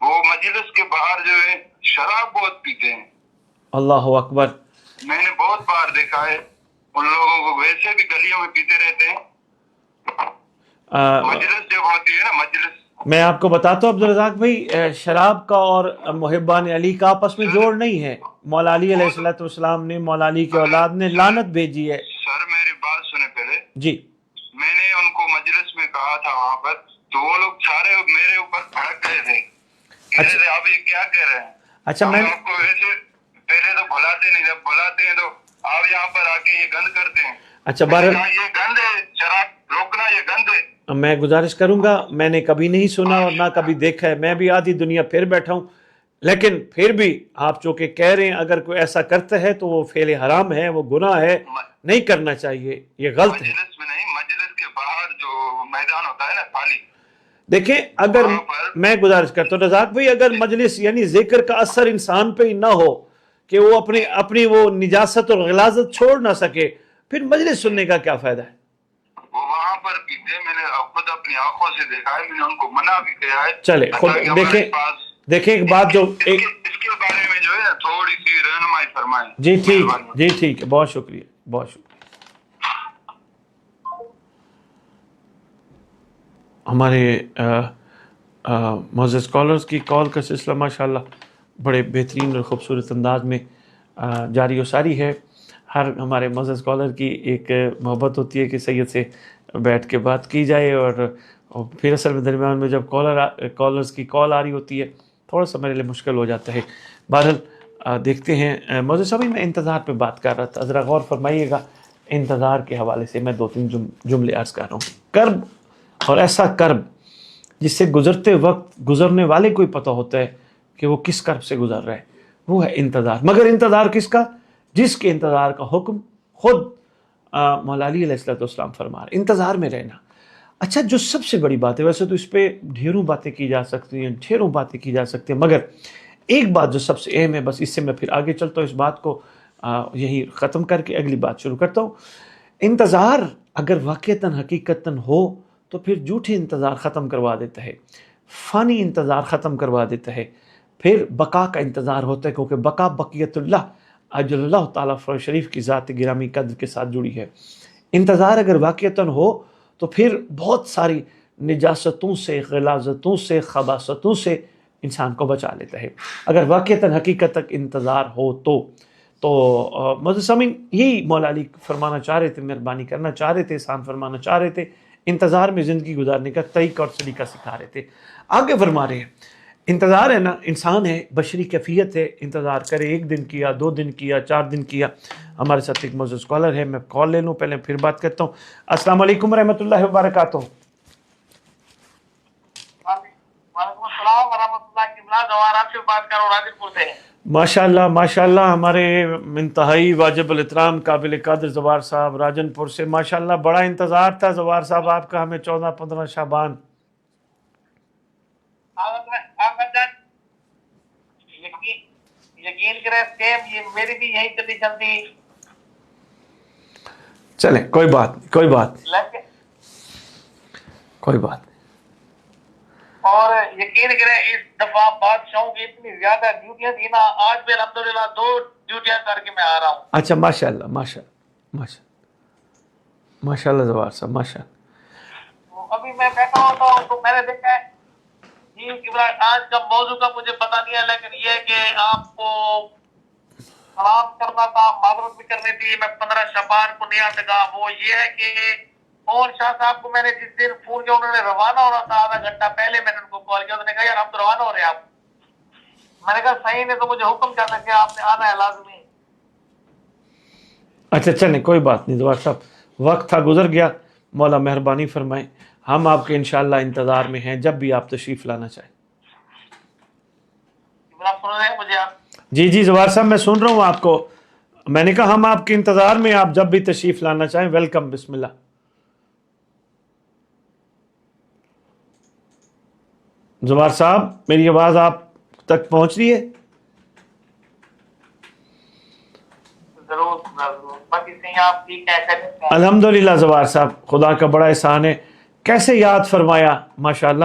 وہ مجلس کے باہر جو ہے شراب بہت پیتے ہیں. اللہ اکبر. میں نے بہت بار دیکھا ہے ان لوگوں کو، ویسے بھی گلیوں میں پیتے رہتے ہیں. مجلس جب ہوتی ہے نا مجلس، میں آپ کو بتاتا ہوں عبدالرزاق بھائی، شراب کا اور محبان علی کا آپس میں جوڑ نہیں ہے. مولا علی علیہ السلام نے، مولا علی کے اولاد نے لعنت بھیجی ہے. سر میری بات سنیں پہلے. جی. میں نے ان کو مجلس میں کہا تھا وہاں پر، تو وہ لوگ سارے میرے اوپر بھڑک رہے تھے، کہہ رہے تھے آپ یہ کیا کہہ رہے ہیں. اچھا ہم آپ کو ویسے پہلے تو بھلاتے نہیں، جب بھلاتے ہیں تو آپ یہاں پر آ کے یہ گند کرتے ہیں. اچھا یہ گند ہے، شراب روکنا یہ گند ہے. میں گزارش کروں گا، میں نے کبھی نہیں سنا اور نہ کبھی دیکھا ہے، میں بھی آدھی دنیا پھر بیٹھا ہوں، لیکن پھر بھی آپ چونکہ کہہ رہے ہیں اگر کوئی ایسا کرتا ہے تو وہ فعل حرام ہے، وہ گناہ ہے، نہیں کرنا چاہیے، یہ غلط ہے. مجلس میں نہیں، مجلس کے باہر جو میدان ہوتا ہے نا خالی. دیکھیں اگر میں گزارش کرتا ہوں رزاق بھائی، اگر مجلس یعنی ذکر کا اثر انسان پہ نہ ہو کہ وہ اپنی وہ نجاست اور غلاظت چھوڑ نہ سکے، پھر مجلس سننے کا کیا فائدہ ہے؟ وہ وہاں پر پیتے، میں نے خود اپنی آنکھوں سے دیکھا ہے، میں نے ان کو منع بھی کیا ہے. چلے خود دیکھیں ایک بات جو اس کے بارے میں جو ہے تھوڑی سی رہنمائی فرمائیں. جی ٹھیک ہے، بہت شکریہ، بہت شکریہ. ہمارے معزز اسکالرس کی کال کا سلسلہ ماشاءاللہ بڑے بہترین اور خوبصورت انداز میں جاری و ساری ہے. ہر ہمارے معزز اسکالر کی ایک محبت ہوتی ہے کہ سید سے بیٹھ کے بات کی جائے، اور پھر اصل میں درمیان میں جب کالرس کی کال آ رہی ہوتی ہے تھوڑا سا میرے لیے مشکل ہو جاتا ہے. بہرحال دیکھتے ہیں. معزز صاحب میں انتظار پہ بات کر رہا تھا، ذرا غور فرمائیے گا. انتظار کے حوالے سے میں 2-3 جملے عرض کر رہا ہوں. کرب اور ایسا کرب جس سے گزرتے وقت گزرنے والے کو ہی پتہ ہوتا ہے کہ وہ کس کرب سے گزر رہا ہے، وہ ہے انتظار. مگر انتظار کس کا؟ جس کے انتظار کا حکم خود مولا علی علیہ السلام فرما رہے، انتظار میں رہنا. اچھا جو سب سے بڑی بات ہے، ویسے تو اس پہ ڈھیروں باتیں کی جا سکتی ہیں، مگر ایک بات جو سب سے اہم ہے، بس اس سے میں پھر آگے چلتا ہوں، اس بات کو یہی ختم کر کے اگلی بات شروع کرتا ہوں. انتظار اگر واقعتاً حقیقتاً ہو تو پھر جھوٹے انتظار ختم کروا دیتا ہے، فانی انتظار ختم کروا دیتا ہے. پھر بقا کا انتظار ہوتا ہے، کیونکہ بقا بقیت اللہ اجل اللہ تعالیٰ فروز شریف کی ذات گرامی قدر کے ساتھ جڑی ہے. انتظار اگر واقعتاً ہو تو پھر بہت ساری نجاستوں سے، غلاظتوں سے، خباثتوں سے انسان کو بچا لیتا ہے، اگر واقعتاً حقیقت تک انتظار ہو تو معزز سامعین یہی مولا علی فرمانا چاہ رہے تھے، مہربانی کرنا چاہ رہے تھے، احسان فرمانا چاہ رہے تھے، انتظار میں زندگی گزارنے کا طریقہ اور سلیقہ سکھا رہے تھے. آگے فرما رہے ہیں انتظار ہے نا، انسان ہے، بشری کیفیت ہے، انتظار کرے، 1 دن کیا، 2 دن کیا، 4 دن کیا. ہمارے ساتھ ایک معزز اسکالر ہے، میں کال لے لوں پہلے پھر بات کرتا ہوں. السلام علیکم ورحمۃ اللہ وبرکاتہ. وعلیکم السلام ورحمۃ اللہ کی آپ سے بات کر رہا ہوں راجن پور سے. ماشاءاللہ ہمارے انتہائی واجب الاحترام قابل قدر زوار صاحب راجن پور سے. ماشاءاللہ بڑا انتظار تھا زوار صاحب آپ کا، ہمیں 14-15 شعبان. یقین کریں میری بھی یہی چلتی. چلیں کوئی بات نہیں. اور یقین کریں اس دفعہ بادشاہوں کی اتنی زیادہ ڈیوٹیاں تھی نا، آج بھی الحمدللہ 2 ڈیوٹیاں کر کے میں آ رہا ہوں. اچھا ماشاءاللہ زوار صاحب ماشاءاللہ. ابھی میں بیٹھا ہوتا ہوں تو میں نے دیکھا ہے جی آج کا موضوع کا مجھے پتہ نہیں ہے، لیکن یہ ہے کہ آپ کو سلام کرنا تھا، معذرت بھی کرنی تھی. میں 15 شعبان کو نہیں آ سکا. وہ یہ ہے کہ اور شاہ صاحب کو میں نے جس دن فون کیا، انہوں نے روانہ ہو رہا تھا، آدھا گھنٹہ پہلے میں نے ان کو کال کیا، انہوں نے کہا یار ہم تو روانہ ہو رہے ہیں. آپ میں نے کہا صحیح نے تو مجھے حکم کرنا کہ آپ نے آنا ہے لازمی. اچھا چلیں کوئی بات نہیں زوار صاحب، وقت تھا گزر گیا، مولا مہربانی فرمائیں. ہم آپ کے انشاءاللہ انتظار میں ہیں جب بھی آپ تشریف لانا چاہیں. آپ سن رہے ہیں مجھے؟ آپ جی زوار صاحب میں سن رہا ہوں آپ کو. میں نے کہا ہم آپ کے انتظار میں، آپ جب بھی تشریف لانا چاہیں ویلکم. بسم اللہ. زوار صاحب میری آواز آپ تک پہنچ رہی ہے؟ ضرور. باقی صحیح آپ ٹھیک ہے؟ الحمدللہ زوار صاحب خدا کا بڑا احسان ہے. کیسے یاد فرمایا؟ ماشاءاللہ.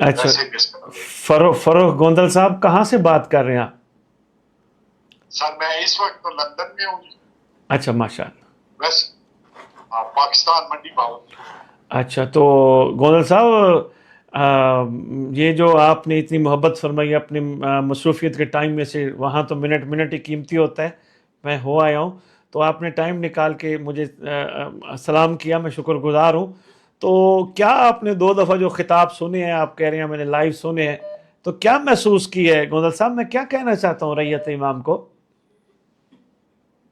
اچھا ویسے مس کرو گے۔ فروخ گوندل صاحب کہاں سے بات کر رہے ہیں آپ؟ سر میں اس وقت تو لندن میں ہوں، اچھا ماشاء اللہ، ویسے پاکستان منڈی باؤ۔ اچھا تو گوندل صاحب یہ جو آپ نے اتنی محبت فرمائی اپنی مصروفیت کے ٹائم میں سے، وہاں تو منٹ منٹ ہی قیمتی ہوتا ہے، میں ہو آیا ہوں تو آپ نے ٹائم نکال کے مجھے سلام کیا، میں شکر گزار ہوں۔ تو کیا آپ نے 2 دفعہ جو خطاب سنے ہیں، آپ کہہ رہے ہیں میں نے لائیو سنے ہیں، تو کیا محسوس کی ہے گوندل صاحب؟ میں کیا کہنا چاہتا ہوں ریت امام کو؟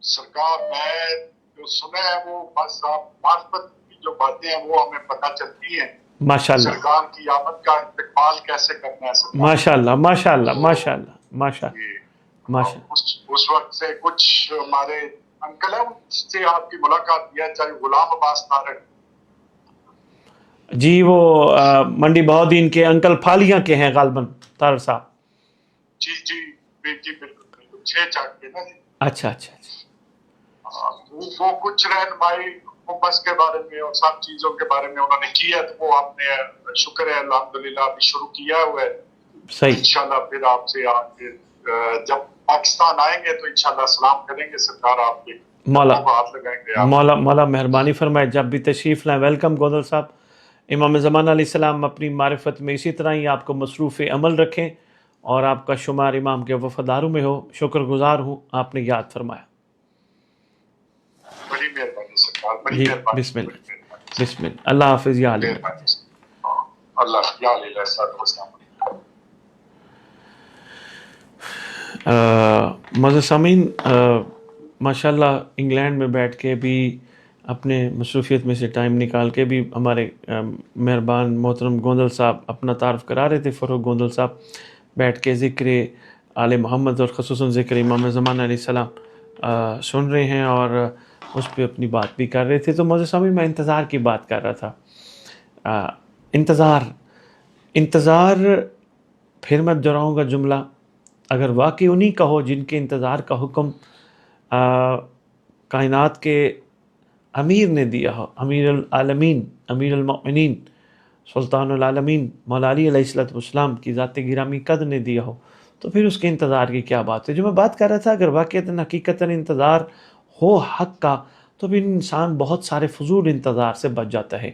سرکار میں جو سنا ہے وہ بس آپ معرفت کی جو باتیں ہیں وہ ہمیں پتہ چلتی ہیں، ماشاء اللہ سرکار کی آمد کا استقبال کیسے کرنا ہے سرکار۔ ماشاء اللہ ماشاء اللہ ماشاء اللہ ماشاء اللہ یہ ماشاء اس وقت سے کچھ ہمارے انکل ہیں، ان سے آپ کی ملاقات کی ہے، چاہے غلام عباس طارق، جی وہ منڈی بہودین کے انکل پھالیاں کے ہیں غالباً طارق صاحب۔ جی جی جی بالکل بالکل 6 چاٹ کے نا جی۔ اچھا اچھا اچھا، وہ کچھ رہنمائی حکومت کے بارے میں اور سب چیزوں کے بارے میں انہوں نے کی ہے، تو وہ آپ نے شکر ہے الحمدللہ ابھی شروع کیا ہوا ہے۔ صحیح، انشاءاللہ پھر آپ سے آگے جب پاکستان آئیں گے تو انشاءاللہ سلام کریں گے سرکار، آپ کے مولا کو ہاتھ لگائیں گے آپ۔ مولا مہربانی فرمائے، جب بھی تشریف لائیں ویلکم گوندل صاحب۔ امام زمانہ علیہ السلام اپنی معرفت میں اسی طرح ہی آپ کو مصروف عمل رکھیں اور آپ کا شمار امام کے وفاداروں میں ہو، شکر گزار ہوں آپ نے یاد فرمایا۔ بڑی مہربانی سرکار، بڑی جی مہربانی، بسم بڑی اللہ مہربانی، بسم اللہ، اللہ حافظ یا علی۔ مہربانی سرکار۔ اللہ یا علیہ السلام۔ معزز سامعین، ماشاء اللہ انگلینڈ میں بیٹھ کے بھی اپنے مصروفیت میں سے ٹائم نکال کے بھی ہمارے مہربان محترم گوندل صاحب اپنا تعارف کرا رہے تھے۔ فروخ گوندل صاحب بیٹھ کے ذکر آل محمد اور خصوصاً ذکر امام زمانہ علیہ السلام سن رہے ہیں اور اس پہ اپنی بات بھی کر رہے تھے۔ تو معزز سامعین میں انتظار کی بات کر رہا تھا، انتظار پھر میں دہراؤں گا جملہ، اگر واقعی انہی کا ہو جن کے انتظار کا حکم کائنات کے امیر نے دیا ہو، امیر العالمین، امیر المؤمنین، سلطان العالمین مولا علی علیہ السلام کی ذات گرامی قدر نے دیا ہو، تو پھر اس کے انتظار کی کیا بات ہے؟ جو میں بات کر رہا تھا، اگر واقعتاً حقیقتاً انتظار ہو حق کا تو پھر انسان بہت سارے فضول انتظار سے بچ جاتا ہے،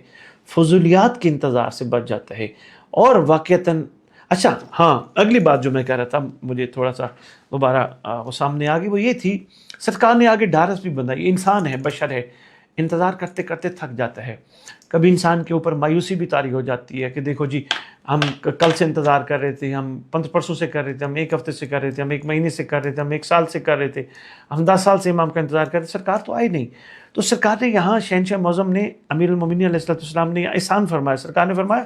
فضولیات کے انتظار سے بچ جاتا ہے، اور واقعتاً اچھا ہاں اگلی بات جو میں کہہ رہا تھا، مجھے تھوڑا سا دوبارہ وہ سامنے آ گئی، وہ یہ تھی سرکار نے آگے ڈھارس بھی بندھا، یہ انسان ہے، بشر ہے، انتظار کرتے کرتے تھک جاتا ہے، کبھی انسان کے اوپر مایوسی بھی طاری ہو جاتی ہے کہ دیکھو جی ہم کل سے انتظار کر رہے تھے، ہم پرسوں سے کر رہے تھے، ہم 1 ہفتے سے کر رہے تھے، ہم 1 مہینے سے کر رہے تھے، ہم 1 سال سے کر رہے تھے، ہم 10 سال سے امام کا انتظار کر رہے تھے، سرکار تو آئی نہیں۔ تو سرکار نے یہاں شہنشاہ معظم نے امیر المومنین علیہ السلام نے احسان فرمایا، سرکار نے فرمایا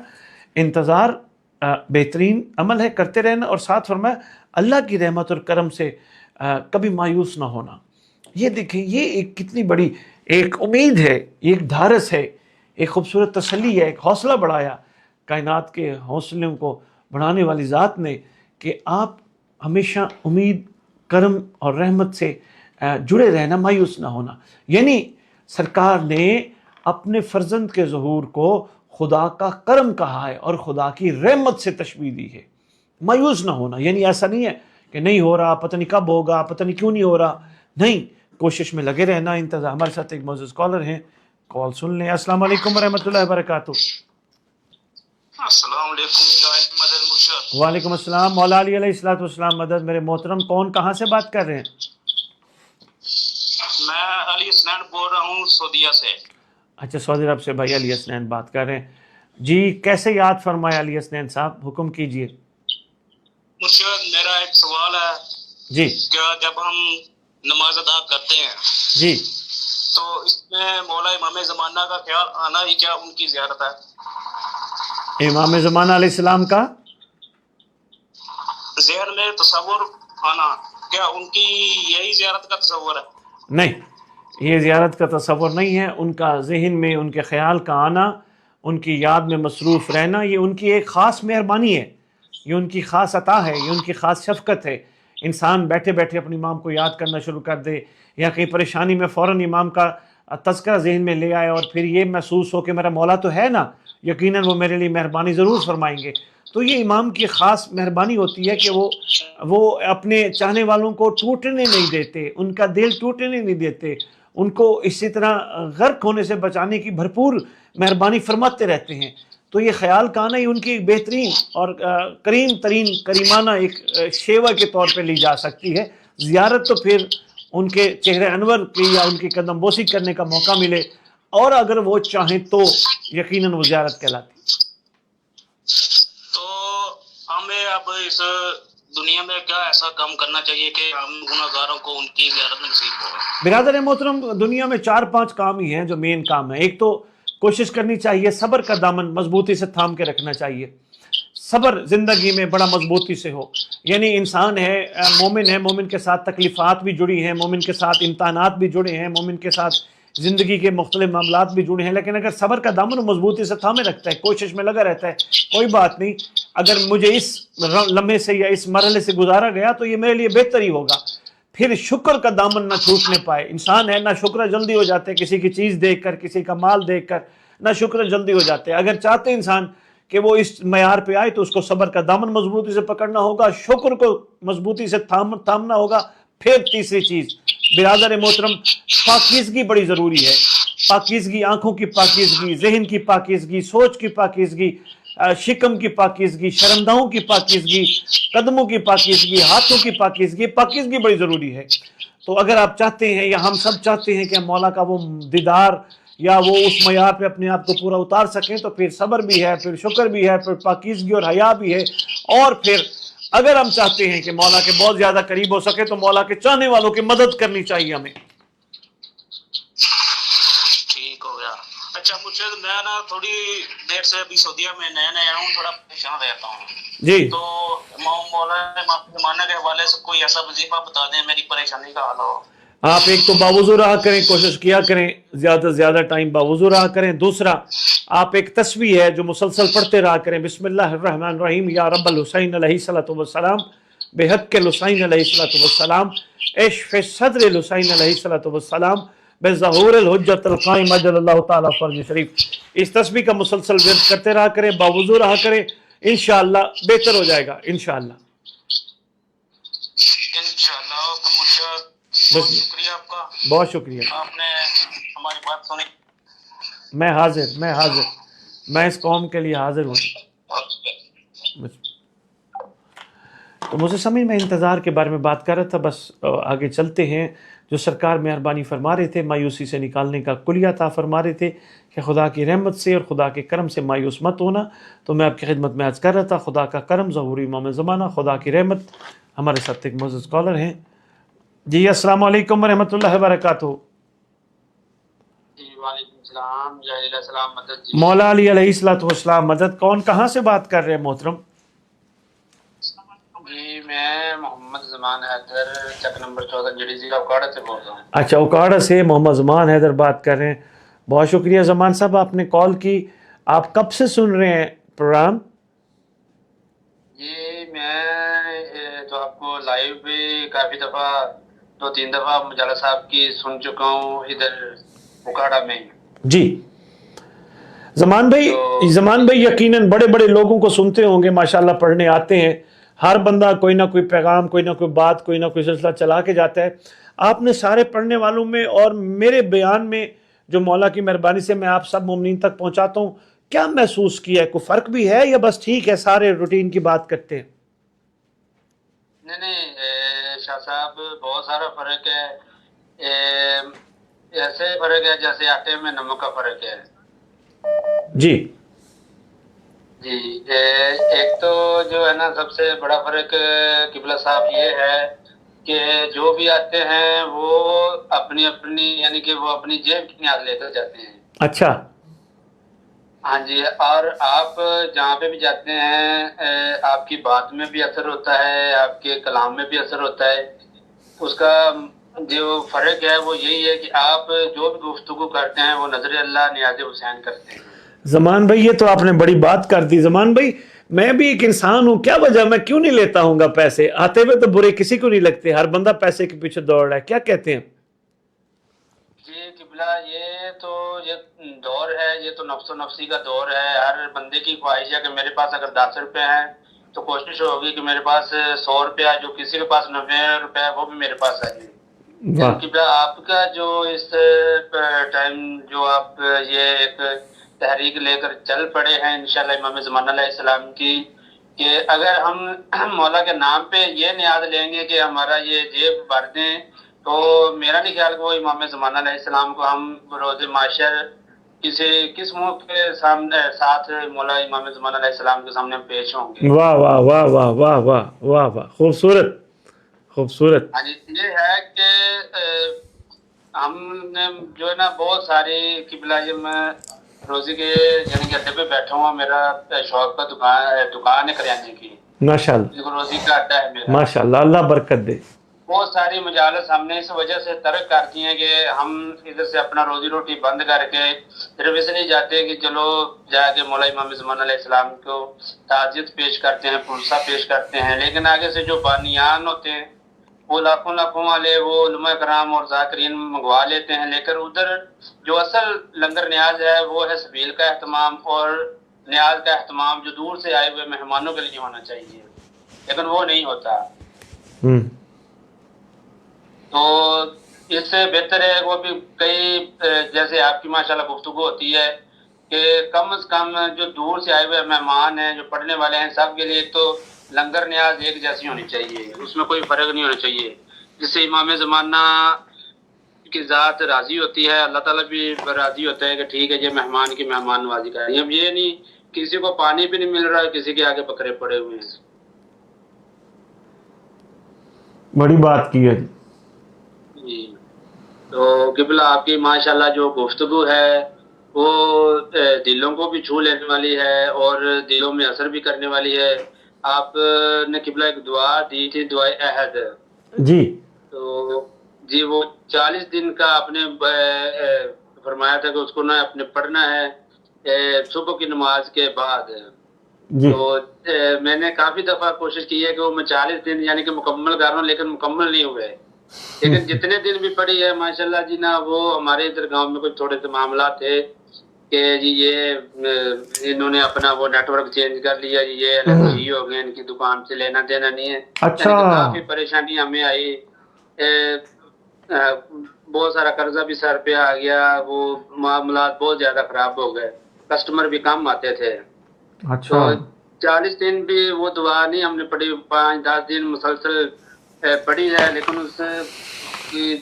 انتظار بہترین عمل ہے، کرتے رہنا، اور ساتھ فرمایا اللہ کی رحمت اور کرم سے کبھی مایوس نہ ہونا۔ یہ دیکھیں، یہ ایک کتنی بڑی ایک امید ہے، ایک ڈھارس ہے، ایک خوبصورت تسلی ہے، ایک حوصلہ بڑھایا کائنات کے حوصلوں کو بڑھانے والی ذات نے کہ آپ ہمیشہ امید، کرم اور رحمت سے جڑے رہنا، مایوس نہ ہونا۔ یعنی سرکار نے اپنے فرزند کے ظہور کو خدا کا کرم کہا ہے اور خدا کی رحمت سے تشبیہ دی ہے۔ مایوس نہ ہونا، یعنی ایسا نہیں ہے کہ نہیں ہو رہا، پتہ نہیں کب ہوگا، پتہ نہیں کیوں نہیں ہو رہا، نہیں، کوشش میں لگے رہنا، انتظار۔ ہمارے ساتھ ایک معزز کالر ہیں، کال سن لیں۔ السلام علیکم ورحمۃ اللہ وبرکاتہ۔ السلام علیکم مدد مرشد۔ وعلیکم السلام، مولا علی علیہ السلام مدد۔ میرے محترم کون کہاں سے بات کر رہے ہیں؟ میں علی حسنین بول رہا ہوں سعودیہ سے۔ اچھا، سعودی عرب سے بھائی علی حسنین بات کر رہے ہیں جی، کیسے یاد فرمایا علی حسنین صاحب، حکم کیجئے۔ مرشد میرا ایک سوال ہے جی کیا جب ہم نماز ادا کرتے ہیں جی، تو اس میں مولا امام زمانہ کا خیال آنا ہی کیا ان کی زیارت ہے؟ امام زمانہ علیہ السلام کا ذہن میں تصور آنا کیا ان کی یہی زیارت کا تصور ہے؟ نہیں، یہ زیارت کا تصور نہیں ہے، ان کا ذہن میں ان کے خیال کا آنا، ان کی یاد میں مصروف رہنا، یہ ان کی ایک خاص مہربانی ہے، یہ ان کی خاص عطا ہے، یہ ان کی خاص شفقت ہے۔ انسان بیٹھے بیٹھے اپنے امام کو یاد کرنا شروع کر دے یا کہیں پریشانی میں فوراً امام کا تذکرہ ذہن میں لے آئے اور پھر یہ محسوس ہو کہ میرا مولا تو ہے نا، یقیناً وہ میرے لیے مہربانی ضرور فرمائیں گے. تو یہ امام کی خاص مہربانی ہوتی ہے کہ وہ اپنے چاہنے والوں کو ٹوٹنے نہیں دیتے، ان کا دل ٹوٹنے نہیں دیتے، ان کو اسی طرح غرق ہونے سے بچانے کی بھرپور مہربانی فرماتے رہتے ہیں. تو یہ خیال کہنا ہی ان کی ایک بہترین اور کریم ترین کریمانہ ایک شیوا کے طور پہ لی جا سکتی ہے. زیارت تو پھر ان کے چہرے انور کی یا ان کی قدم بوسی کرنے کا موقع ملے، اور اگر وہ چاہیں تو یقیناً وہ زیارت کہلاتی. تو ہمیں اب اس دنیا میں کیا ایسا کام کرنا چاہیے کہ ہم گناہگاروں کو ان کی زیارت نصیب ہو؟ برادر محترم، دنیا میں 4-5 کام ہی ہیں جو مین کام ہیں. ایک تو کوشش کرنی چاہیے، صبر کا دامن مضبوطی سے تھام کے رکھنا چاہیے. صبر زندگی میں بڑا مضبوطی سے ہو. یعنی انسان ہے، مومن ہے، مومن کے ساتھ تکلیفات بھی جڑی ہیں، مومن کے ساتھ امتحانات بھی جڑے ہیں، مومن کے ساتھ زندگی کے مختلف معاملات بھی جڑے ہیں، لیکن اگر صبر کا دامن مضبوطی سے تھامے رکھتا ہے، کوشش میں لگا رہتا ہے، کوئی بات نہیں، اگر مجھے اس لمحے سے یا اس مرحلے سے گزارا گیا تو یہ میرے لیے بہتر ہی ہوگا. پھر شکر کا دامن نہ چھوٹنے پائے. انسان ہے، نہ شکر جلدی ہو جاتے ہیں، کسی کی چیز دیکھ کر، کسی کا مال دیکھ کر نہ شکر جلدی ہو جاتے ہیں. اگر چاہتے انسان کہ وہ اس معیار پہ آئے تو اس کو صبر کا دامن مضبوطی سے پکڑنا ہوگا، شکر کو مضبوطی سے تھامنا ہوگا. پھر تیسری چیز برادر محترم، پاکیزگی بڑی ضروری ہے. پاکیزگی، آنکھوں کی پاکیزگی، ذہن کی پاکیزگی، سوچ کی پاکیزگی، شکم کی پاکیزگی، شرمگاہوں کی پاکیزگی، قدموں کی پاکیزگی، ہاتھوں کی پاکیزگی. پاکیزگی بڑی ضروری ہے. تو اگر آپ چاہتے ہیں یا ہم سب چاہتے ہیں کہ مولا کا وہ دیدار یا وہ اس معیار پہ اپنے آپ کو پورا اتار سکیں، تو پھر صبر بھی ہے، پھر شکر بھی ہے، پھر پاکیزگی اور حیا بھی ہے. اور پھر اگر ہم چاہتے ہیں کہ مولا کے بہت زیادہ قریب ہو سکے تو مولا کے چاہنے والوں کی مدد کرنی چاہیے ہمیں. ٹھیک ہو گیا. اچھا، مجھے میں نا تھوڑی دیر سے ابھی سعودیہ میں نیا نیا ہوں، تھوڑا پریشان رہتا ہوں جی. تو مولانا زمانہ کے حوالے سے کوئی ایسا وظیفہ بتا دیں میری پریشانی کا حل ہو. آپ ایک تو باوضو رہا کریں، کوشش کیا کریں زیادہ سے زیادہ ٹائم باوضو رہا کریں. دوسرا، آپ ایک تسبیح ہے جو مسلسل پڑھتے رہا کریں، بسم اللہ الرحمن الرحیم، یا رب الحسین علیہ الصلوۃ والسلام، بحق الحسین علیہ الصلوۃ والسلام، اشف صدر الحسین علیہ الصلوۃ والسلام، بظہور الحجت القائم عجل اللہ تعالیٰ فرج شریف. اس تسبیح کا مسلسل ورد کرتے رہا کریں، باوضو رہا کریں، انشاءاللہ بہتر ہو جائے گا انشاءاللہ. بہت شکریہ آپ کا، بہت شکریہ. آپ نے ہماری بات سنی. میں حاضر میں اس قوم کے لیے حاضر ہوں. تو مجھے سمجھ میں انتظار کے بارے میں بات کر رہا تھا. بس آگے چلتے ہیں. جو سرکار مہربانی فرما رہے تھے، مایوسی سے نکالنے کا کلیہ عطا فرما رہے تھے کہ خدا کی رحمت سے اور خدا کے کرم سے مایوس مت ہونا. تو میں آپ کی خدمت میں عرض کر رہا تھا، خدا کا کرم، ظہور امام زمانہ، خدا کی رحمت. ہمارے ساتھ ایک معزز کالر ہیں. جی السلام علیکم ورحمۃ اللہ وبرکاتہ. جی وعلیکم السلام. علیہ السلام مدد. جی مولا علی علیہ الصلوۃ والسلام مدد. کون کہاں سے بات کر رہے ہیں محترم؟ جی میں محمد زمان حیدر، چک نمبر 14، جڑی ضلع اوکاڑا سے بول رہا ہوں. اچھا، اوکاڑا سے محمد زمان حیدر بات کر رہے ہیں. بہت شکریہ زمان صاحب، آپ نے کال کی. آپ کب سے سن رہے ہیں پروگرام؟ جی میں تو آپ کو لائیو بھی کافی دفعہ 2-3 دفعہ مجالہ صاحب کی سن چکا ہوں ادھر اوکاڑا میں. جی زمان بھائی یقیناً بڑے بڑے لوگوں کو سنتے ہوں گے، ماشاءاللہ پڑھنے آتے ہیں. ہر بندہ کوئی نہ کوئی پیغام، کوئی نہ کوئی بات، کوئی نہ کوئی سلسلہ چلا کے جاتا ہے. آپ نے سارے پڑھنے والوں میں اور میرے بیان میں جو مولا کی مہربانی سے میں آپ سب مومنین تک پہنچاتا ہوں، کیا محسوس کیا ہے؟ کوئی فرق بھی ہے یا بس ٹھیک ہے سارے روٹین کی بات کرتے ہیں؟ نہیں شاہ صاحب، بہت سارا فرق ہے. ایسے فرق ہے جیسے آٹے میں نمک کا فرق ہے. جی ایک تو جو ہے نا سب سے بڑا فرق قبلہ صاحب یہ ہے کہ جو بھی آتے ہیں وہ اپنی یعنی کہ وہ اپنی جیب کی نیاز لے کر جاتے ہیں. اچھا. ہاں جی. اور آپ جہاں پہ بھی جاتے ہیں آپ کی بات میں بھی اثر ہوتا ہے، آپ کے کلام میں بھی اثر ہوتا ہے. اس کا جو فرق ہے وہ یہی ہے کہ آپ جو بھی گفتگو کرتے ہیں وہ نظر اللہ نیاز حسین کرتے ہیں. زمان بھائی یہ تو آپ نے بڑی بات کر دی. زمان بھائی میں بھی ایک انسان ہوں، کیا وجہ میں کیوں نہیں لیتا ہوں گا پیسے؟ آتے ہوئے تو برے کسی کو نہیں لگتے، ہر بندہ پیسے کے پیچھے دوڑ رہا ہے. کیا کہتے ہیں؟ جی قبلہ یہ دور ہے، یہ تو نفس و نفسی کا دور ہے. ہر بندے کی خواہش ہے کہ میرے پاس اگر 10 روپے ہیں تو کوشش ہوگی کہ میرے پاس 100 روپیہ، جو کسی کے پاس 90 روپے ہے وہ بھی میرے پاس آ جائے. قبلہ آپ کا جو اس ٹائم جو آپ یہ ایک تحریک لے کر چل پڑے ہیں انشاءاللہ امام زمانہ علیہ السلام کی، کہ اگر ہم مولا کے نام پہ یہ نیاز لیں گے کہ ہمارا یہ جیب بھر دیں، تو میرا نہیں خیال کہ وہ امام زمانہ علیہ السلام کو ہم روز معاشر کس منہ کے سامنے ساتھ مولا امام زمانہ علیہ السلام کے سامنے پیش ہوں گے. واہ واہ واہ واہ واہ واہ واہ واہ، خوبصورت خوبصورت. ہاں جی، یہ ہے کہ ہم نے جو ہے نا بہت ساری قبلہ، یہ میں روزی کے یعنی کہ اڈے پہ بیٹھا ہوں، میرا شوق کا دکان ہے کریانے کی، ماشاءاللہ روزی کا اڈا ہے میرا. ماشاءاللہ، اللہ برکت دے. بہت ساری مجالس ہم نے اس وجہ سے ترک کر دی ہیں کہ ہم ادھر سے اپنا روزی روٹی بند کر کے صرف اس لیے جاتے کہ چلو جا کے مولا امام زمانہ علیہ السلام کو تعزیت پیش کرتے ہیں، پرسہ پیش کرتے ہیں، لیکن آگے سے جو بانیان ہوتے ہیں وہ لاکھوں والے وہ علماء کرام اور ذاکرین منگوا لیتے ہیں، لیکن ادھر جو اصل لنگر نیاز ہے وہ ہے سبیل کا اہتمام اور نیاز کا اہتمام جو دور سے آئے ہوئے مہمانوں کے لیے ہونا چاہیے، لیکن وہ نہیں ہوتا. تو اس سے بہتر ہے وہ بھی کئی جیسے آپ کی ماشاءاللہ گفتگو ہوتی ہے کہ کم از کم جو دور سے آئے ہوئے مہمان ہیں، جو پڑھنے والے ہیں، سب کے لیے تو لنگر نیاز ایک جیسی ہونی چاہیے، اس میں کوئی فرق نہیں ہونا چاہیے، جس سے امام زمانہ کی ذات راضی ہوتی ہے، اللہ تعالیٰ بھی راضی ہوتا ہے کہ ٹھیک ہے یہ مہمان کی مہمان نوازی کر رہی ہے. اب یہ نہیں کسی کو پانی بھی نہیں مل رہا ہے، کسی کے آگے بکرے پڑے ہوئے ہیں. بڑی بات کی ہے جی. تو قبلہ آپ کی ماشاءاللہ جو گفتگو ہے وہ دلوں کو بھی چھو لینے والی ہے اور دلوں میں اثر بھی کرنے والی ہے. آپ نے قبلہ ایک دعا دی تھی، دعائے عہد جی. تو جی وہ 40 دن کا آپ نے فرمایا تھا کہ اس کو نہ اپنے پڑھنا ہے صبح کی نماز کے بعد. جی. تو میں نے کافی دفعہ کوشش کی ہے کہ وہ میں 40 دن یعنی کہ مکمل کر رہا ہوں، لیکن مکمل نہیں ہوئے. لیکن جتنے دن بھی پڑھی ہے ماشاءاللہ جی نا، وہ ہمارے ادھر گاؤں میں کچھ تھوڑے سے معاملات تھے کہ جی یہ انہوں نے اپنا وہ نیٹ ورک چینج کر لیا، جی یہ LFG ہو گئے، ان کی دکان سے لینا دینا نہیں ہے. اچھا. کافی پریشانی ہمیں آئی، بہت سارا قرضہ بھی سر پہ آ گیا، وہ معاملات بہت زیادہ خراب ہو گئے، کسٹمر بھی کم آتے تھے. اچھا. 40 دن بھی وہ دعا نہیں ہم نے پڑھی، 5-10 دن مسلسل پڑھی ہے، لیکن اس کی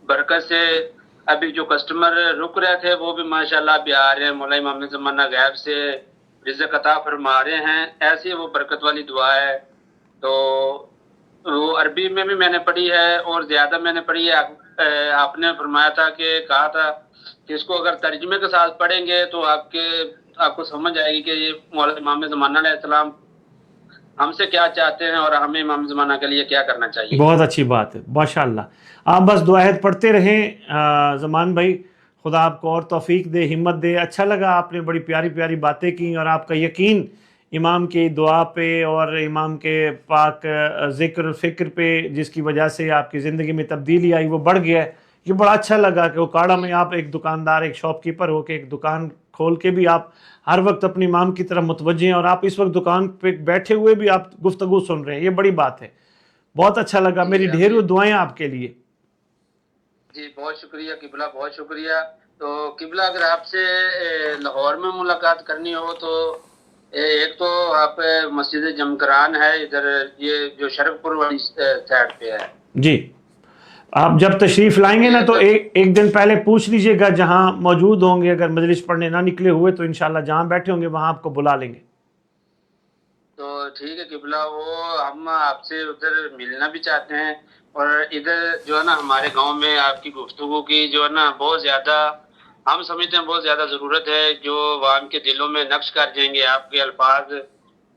برکت سے ابھی جو کسٹمر رک رہے تھے وہ بھی ماشاءاللہ ابھی آ رہے ہیں. مولا امام زمانہ غیب سے رزق عطا فرما رہے ہیں، ایسی وہ برکت والی دعا ہے. تو وہ عربی میں بھی میں نے پڑھی ہے اور زیادہ میں نے پڑھی ہے. آپ نے فرمایا تھا کہ کہا تھا کہ اس کو اگر ترجمے کے ساتھ پڑھیں گے تو آپ کو سمجھ آئے گی کہ یہ مولا امام زمانہ علیہ السلام ہم سے کیا چاہتے ہیں اور ہمیں امام زمانہ کے لیے کیا کرنا چاہیے. بہت اچھی بات ہے، ماشاءاللہ. آپ بس دعا عہد پڑھتے رہیں زمان بھائی، خدا آپ کو اور توفیق دے، ہمت دے. اچھا لگا، آپ نے بڑی پیاری پیاری باتیں کی اور آپ کا یقین امام کی دعا پہ اور امام کے پاک ذکر فکر پہ جس کی وجہ سے آپ کی زندگی میں تبدیلی آئی وہ بڑھ گیا ہے. یہ بڑا اچھا لگا کہ اوکاڑا میں آپ ایک دکاندار، ایک شاپ کیپر ہو کے ایک دکان کھول کے بھی آپ ہر وقت اپنے امام کی طرف متوجہ ہیں اور آپ اس وقت دکان پہ بیٹھے ہوئے بھی آپ گفتگو سن رہے ہیں. یہ بڑی بات ہے، بہت اچھا لگا. میری ڈھیروں دعائیں آپ کے لیے. جی بہت شکریہ قبلہ، بہت شکریہ. تو قبلہ اگر آپ سے لاہور میں ملاقات کرنی ہو تو ایک تو آپ مسجد جمکران ہے ادھر، یہ جو شرک پور والی سائڈ پہ ہے. جی. آپ جب تشریف لائیں گے نا تو ایک دن پہلے پوچھ لیجئے گا جہاں موجود ہوں گے، اگر مجلس پڑھنے نہ نکلے ہوئے تو انشاءاللہ جہاں بیٹھے ہوں گے وہاں آپ کو بلا لیں گے. تو ٹھیک ہے قبلہ، وہ ہم آپ سے ادھر ملنا بھی چاہتے ہیں اور ادھر جو ہے نا ہمارے گاؤں میں آپ کی گفتگو کی جو ہے نا بہت زیادہ ہم سمجھتے ہیں بہت زیادہ ضرورت ہے، جو عوام کے دلوں میں نقش کر جائیں گے آپ کے الفاظ،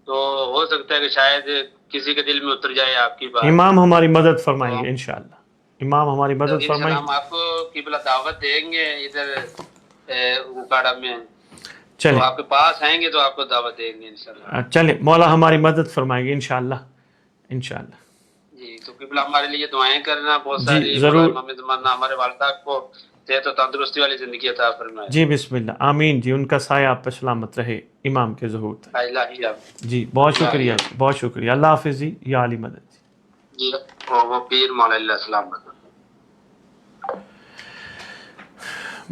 تو ہو سکتا ہے کہ شاید کسی کے دل میں اتر جائے آپ کی بات. امام ہماری مدد فرمائیں گے انشاءاللہ، امام ہماری مدد فرمائیں. ہم آپ کو قبلہ دعوت دیں گے ادھر اوکاڑا میں، چلیں تو آپ کے پاس آئیں گے تو آپ کو دعوت دیں گے انشاءاللہ. چلیں، مولا ہماری مدد فرمائیں گے انشاءاللہ انشاءاللہ. جی تو قبلہ ہمارے لیے دعائیں کرنا، بہت ساری ضرور. امام زمانہ ہمارے والدہ کو صحت و تندرستی والی زندگی عطا فرمائے. جی بسم اللہ آمین جی، ان کا سایہ آپ پہ سلامت رہے امام کے ظہور تک. الہی جی بہت شکریہ، بہت شکریہ. اللہ حافظ جی، یا علی مدد جی. جی وہ پیر مولا علیہ السلام.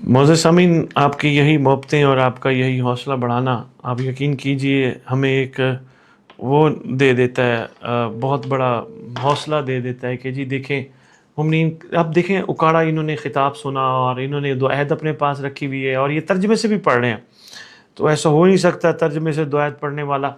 معزز سامعین، آپ کی یہی محبتیں اور آپ کا یہی حوصلہ بڑھانا، آپ یقین کیجئے ہمیں ایک وہ دے دیتا ہے، بہت بڑا حوصلہ دے دیتا ہے کہ جی دیکھیں مومنین، اب دیکھیں اکاڑا انہوں نے خطاب سنا اور انہوں نے دو عہد اپنے پاس رکھی ہوئی ہے اور یہ ترجمے سے بھی پڑھ رہے ہیں. تو ایسا ہو نہیں سکتا ترجمے سے دو عہد پڑھنے والا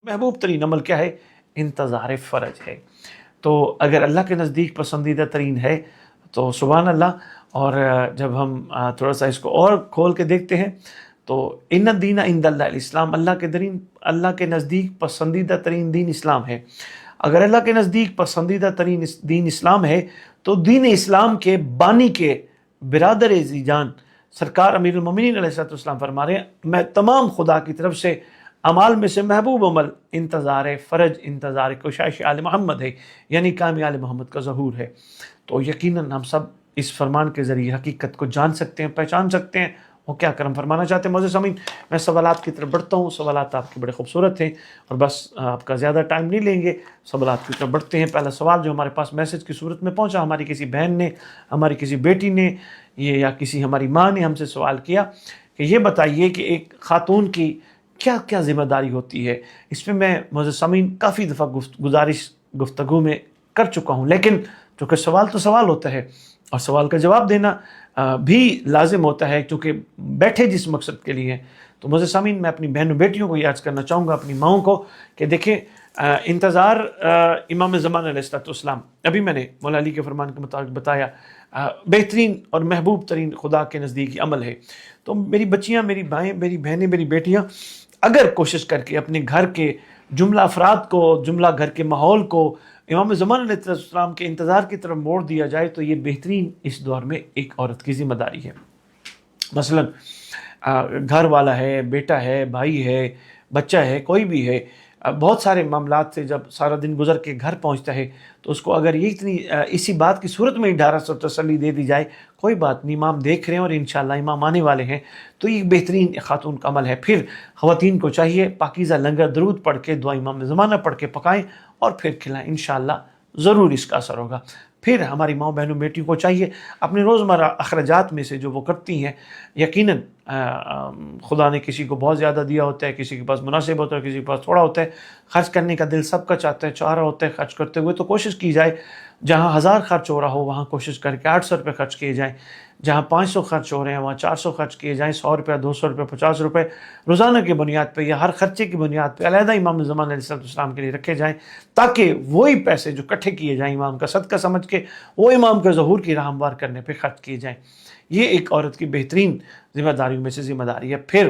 محبوب ترین عمل کیا ہے؟ انتظار فرج ہے. تو اگر اللہ کے نزدیک پسندیدہ ترین ہے تو سبحان اللہ. اور جب ہم تھوڑا سا اس کو اور کھول کے دیکھتے ہیں تو ان الدین عند اللہ الاسلام، اللہ کے نزدیک پسندیدہ ترین دین اسلام ہے. اگر اللہ کے نزدیک پسندیدہ ترین دین اسلام ہے تو دین اسلام کے بانی کے برادر عزیز جان سرکار امیر المومنین علیہ السلام فرما رہے ہیں، میں تمام خدا کی طرف سے اعمال میں سے محبوب عمل انتظار فرج، انتظار کوشش آل محمد ہے، یعنی قائم آل محمد کا ظہور ہے. تو یقیناً ہم سب اس فرمان کے ذریعے حقیقت کو جان سکتے ہیں، پہچان سکتے ہیں وہ کیا کرم فرمانا چاہتے ہیں. معزز سامعین، میں سوالات کی طرف بڑھتا ہوں. سوالات آپ کے بڑے خوبصورت ہیں اور بس آپ کا زیادہ ٹائم نہیں لیں گے، سوالات کی طرف بڑھتے ہیں. پہلا سوال جو ہمارے پاس میسج کی صورت میں پہنچا، ہماری کسی بہن نے، ہماری کسی بیٹی نے یا کسی ہماری ماں نے ہم سے سوال کیا کہ یہ بتائیے کہ ایک خاتون کی کیا کیا ذمہ داری ہوتی ہے. اس میں میں معزز سامعین کافی دفعہ گفتگو میں کر چکا ہوں، لیکن چونکہ سوال تو سوال ہوتا ہے اور سوال کا جواب دینا بھی لازم ہوتا ہے کیونکہ بیٹھے جس مقصد کے لیے. تو معزز سامعین، میں اپنی بہنوں بیٹیوں کو یہ عرض کرنا چاہوں گا، اپنی ماؤں کو، کہ دیکھیں انتظار امام زمان علیہ السلام، ابھی میں نے مولا علی کے فرمان کے مطابق بتایا، بہترین اور محبوب ترین خدا کے نزدیک عمل ہے. تو میری بچیاں، میری بھائیں، میری بہنیں، میری بیٹیاں اگر کوشش کر کے اپنے گھر کے جملہ افراد کو، جملہ گھر کے ماحول کو امام زمان علیہ السلام کے انتظار کی طرف موڑ دیا جائے تو یہ بہترین اس دور میں ایک عورت کی ذمہ داری ہے. مثلا گھر والا ہے، بیٹا ہے، بھائی ہے، بچہ ہے، کوئی بھی ہے، بہت سارے معاملات سے جب سارا دن گزر کے گھر پہنچتا ہے تو اس کو اگر یہ اسی بات کی صورت میں 1800 تسلی دے دی جائے، کوئی بات نہیں، امام دیکھ رہے ہیں اور انشاءاللہ امام آنے والے ہیں، تو یہ بہترین خاتون کا عمل ہے. پھر خواتین کو چاہیے پاکیزہ لنگر درود پڑھ کے، دعا امام زمانہ پڑھ کے پکائیں اور پھر کھلائیں، انشاءاللہ ضرور اس کا اثر ہوگا. پھر ہماری ماں بہنوں بیٹیوں کو چاہیے اپنے روزمرہ اخراجات میں سے جو وہ کرتی ہیں، یقیناً خدا نے کسی کو بہت زیادہ دیا ہوتا ہے، کسی کے پاس مناسب ہوتا ہے، کسی کے پاس تھوڑا ہوتا ہے، خرچ کرنے کا دل سب کا چاہتا ہے، چاہ رہا ہوتا ہے خرچ کرتے ہوئے، تو کوشش کی جائے جہاں 1000 خرچ ہو رہا ہو وہاں کوشش کر کے 800 روپے خرچ کیے جائیں، جہاں 500 خرچ ہو رہے ہیں وہاں 400 خرچ کیے جائیں، 100 روپے، 200 روپے، 50 روپے روزانہ کی بنیاد پہ یا ہر خرچے کی بنیاد پہ علیحدہ امام زمان علیہ السلام کے لیے رکھے جائیں، تاکہ وہی پیسے جو اکٹھے کیے جائیں امام کا صدقہ سمجھ کے وہ امام کے ظہور کی راہ ہموار کرنے پہ خرچ کیے جائیں. یہ ایک عورت کی بہترین ذمہ داریوں میں سے ذمہ داری ہے. پھر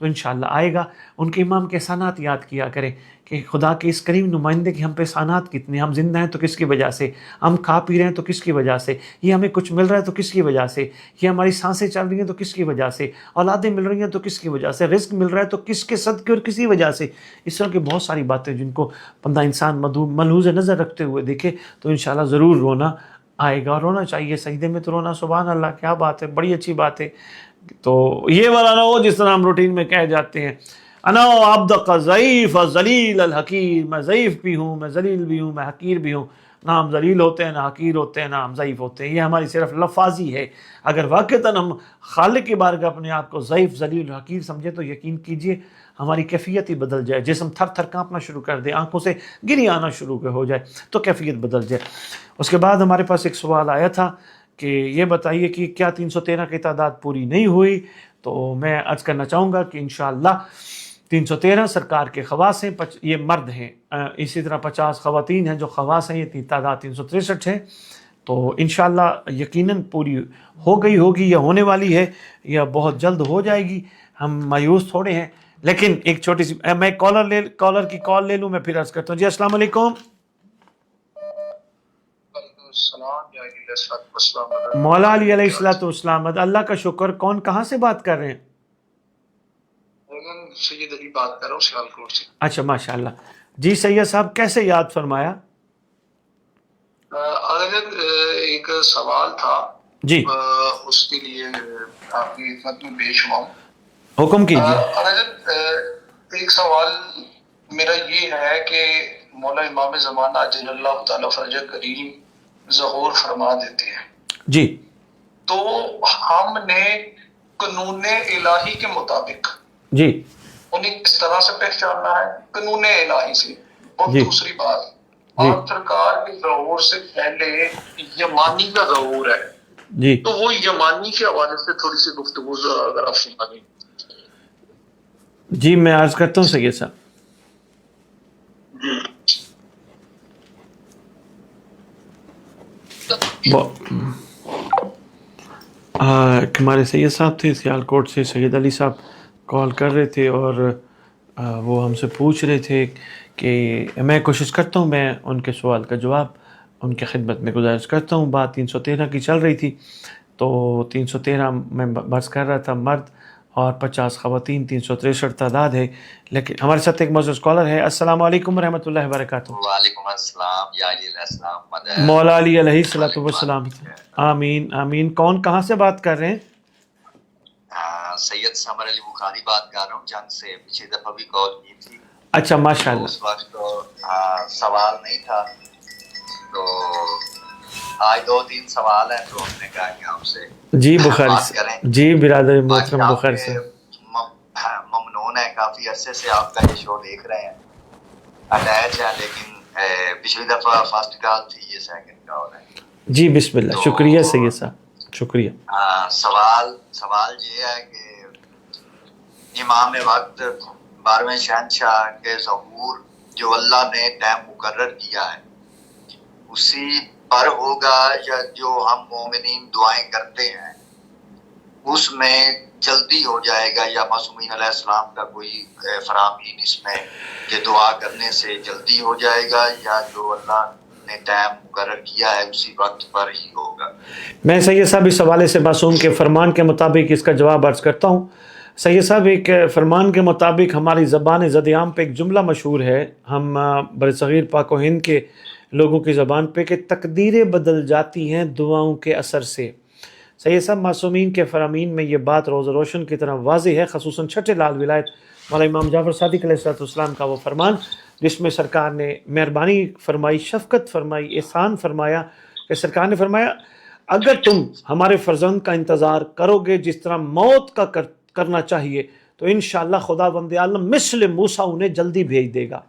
تو انشاءاللہ آئے گا. ان کے امام کے احسانات یاد کیا کریں کہ خدا کے اس کریم نمائندے کے ہم پہ احسانات کتنے. ہم زندہ ہیں تو کس کی وجہ سے, ہم کھا پی رہے ہیں تو کس کی وجہ سے, یہ ہمیں کچھ مل رہا ہے تو کس کی وجہ سے, یہ ہماری سانسیں چل رہی ہیں تو کس کی وجہ سے, اولادیں مل رہی ہیں تو کس کی وجہ سے, رزق مل رہا ہے تو کس کے صدقے اور کسی وجہ سے. اس طرح کی بہت ساری باتیں جن کو بندہ انسان ملحوظ نظر رکھتے ہوئے دیکھے تو انشاءاللہ ضرور رونا آئے گا. اور رونا چاہیے, سجدے میں تو رونا, سبحان اللہ, کیا بات ہے, بڑی اچھی بات ہے. تو یہ والا نہ ہو جس طرح ہم روٹین میں کہہ جاتے ہیں انا عبدک ضعیف ذلیل الحقیر, میں ضعیف بھی ہوں, میں ذلیل بھی ہوں, میں حقیر بھی ہوں. نہ ہم ذلیل ہوتے ہیں, نہ حقیر ہوتے ہیں, نہ ہم ضعیف ہوتے ہیں. یہ ہماری صرف لفاظی ہے. اگر واقعتاً ہم خالق کی بارگاہ اپنے آپ کو ضعیف, ذلیل, حقیر سمجھے تو یقین کیجئے ہماری کیفیت ہی بدل جائے. جسم تھر تھر کانپنا شروع کر دے, آنکھوں سے گری آنا شروع ہو جائے تو کیفیت بدل جائے. اس کے بعد ہمارے پاس ایک سوال آیا تھا کہ یہ بتائیے کہ کیا 313 کی تعداد پوری نہیں ہوئی. تو میں عرض کرنا چاہوں گا کہ انشاءاللہ 313 سرکار کے خواص ہیں, یہ مرد ہیں, اسی طرح 50 خواتین ہیں جو خواص ہیں, یہ تعداد 363 ہے. تو انشاءاللہ یقیناً پوری ہو گئی ہوگی یا ہونے والی ہے یا بہت جلد ہو جائے گی. ہم مایوس تھوڑے ہیں, لیکن ایک چھوٹی سی میں کالر کی کال لے لوں, میں پھر عرض کرتا ہوں. جی السلام علیکم. مولا علی علیہ الصلوۃ والسلام. اللہ کا شکر. کون کہاں سے بات کر رہے ہیں؟ سید علی بات کر رہا ہوں سیالکوٹ سے. اچھا ماشاء اللہ. جی سید صاحب کیسے یاد فرمایا؟ ایک سوال تھا جی, اس کے لیے آپ کی خدمت میں پیش ہوا ہوں. حکم کیجیے. ایک سوال میرا یہ ہے کہ مولا امام زمانہ جل اللہ تعالی فرج کریم ظہور فرما دیتے ہیں جی, تو ہم نے قانون الہی کے مطابق جی, انہیں کس طرح سے پہچاننا ہے قانون الہی سے. اور جی, دوسری بات, جی, آپ سرکار کے ظہور سے پہلے یمانی کا ظہور ہے جی, تو وہ یمانی کے حوالے سے تھوڑی سی گفتگو اگر آپ سنا دیں. جی میں عرض کرتا ہوں سید صاحب. ہمارے سید صاحب تھے سیالکوٹ سے, سید علی صاحب کال کر رہے تھے اور وہ ہم سے پوچھ رہے تھے کہ میں کوشش کرتا ہوں میں ان کے سوال کا جواب ان کے خدمت میں گزارش کرتا ہوں. بات 313 کی چل رہی تھی تو 313 میں بس کر رہا تھا مرد اور 50 خواتین, 363 تعداد ہے. لیکن ہمارے ساتھ ایک معزز کالر ہے. السلام علیکم ورحمۃ اللہ وبرکاتہ. وعلیکم السلام. یا علی علیہ السلام. مولا علی علیہ الصلوۃ والسلام. آمین آمین. کون کہاں سے بات کر رہے ہیں؟ سید سمر علی بخاری بات کر رہا ہوں, جنگ سے پچھلی دفعہ بھی کال کی تھی. اچھا ماشاء اللہ. اس وقت تو سوال نہیں تھا, تو آج 2-3 سوال ہیں تو ہم نے کہا کہ آپ سے جی بخاری سے. جی برادر محترم بخاری سے ممنون ہے, کافی عرصے سے آپ کا یہ شو دیکھ رہے ہیں, اٹیچ ہے, لیکن پچھلی دفعہ فرسٹ کال تھی, یہ سیکنڈ کال ہے. جی بسم اللہ. شکریہ سید صاحب, شکریہ. سوال یہ ہے کہ امام وقت 12ویں شہنشاہ کے ظہور جو اللہ نے ٹائم مقرر کیا ہے اسی پر ہوگا, یا جو ہم مومنین دعائیں کرتے ہیں اس میں جلدی ہو جائے گا, یا معصومین علیہ السلام کا کوئی فرامین اس میں کہ دعا کرنے سے جلدی ہو جائے گا, یا جو اللہ نے ٹائم مقرر کیا ہے اسی وقت پر ہی ہوگا؟ میں سید صاحب اس حوالے سے معصوم کے فرمان کے مطابق اس کا جواب عرض کرتا ہوں. سید صاحب ایک فرمان کے مطابق ہماری زبان زد عام پہ ایک جملہ مشہور ہے, ہم برصغیر پاک و ہند کے لوگوں کی زبان پہ, کہ تقدیریں بدل جاتی ہیں دعاؤں کے اثر سے. سید صاحب معصومین کے فرامین میں یہ بات روز روشن کی طرح واضح ہے, خصوصاً چھٹے لال ولایت مولا امام جعفر صادق علیہ السلام کا وہ فرمان جس میں سرکار نے مہربانی فرمائی, شفقت فرمائی, احسان فرمایا, کہ سرکار نے فرمایا اگر تم ہمارے فرزند کا انتظار کرو گے جس طرح موت کا کرنا چاہیے تو انشاءاللہ خدا بند عالم مثل موسیٰ انہیں جلدی بھیج دے گا.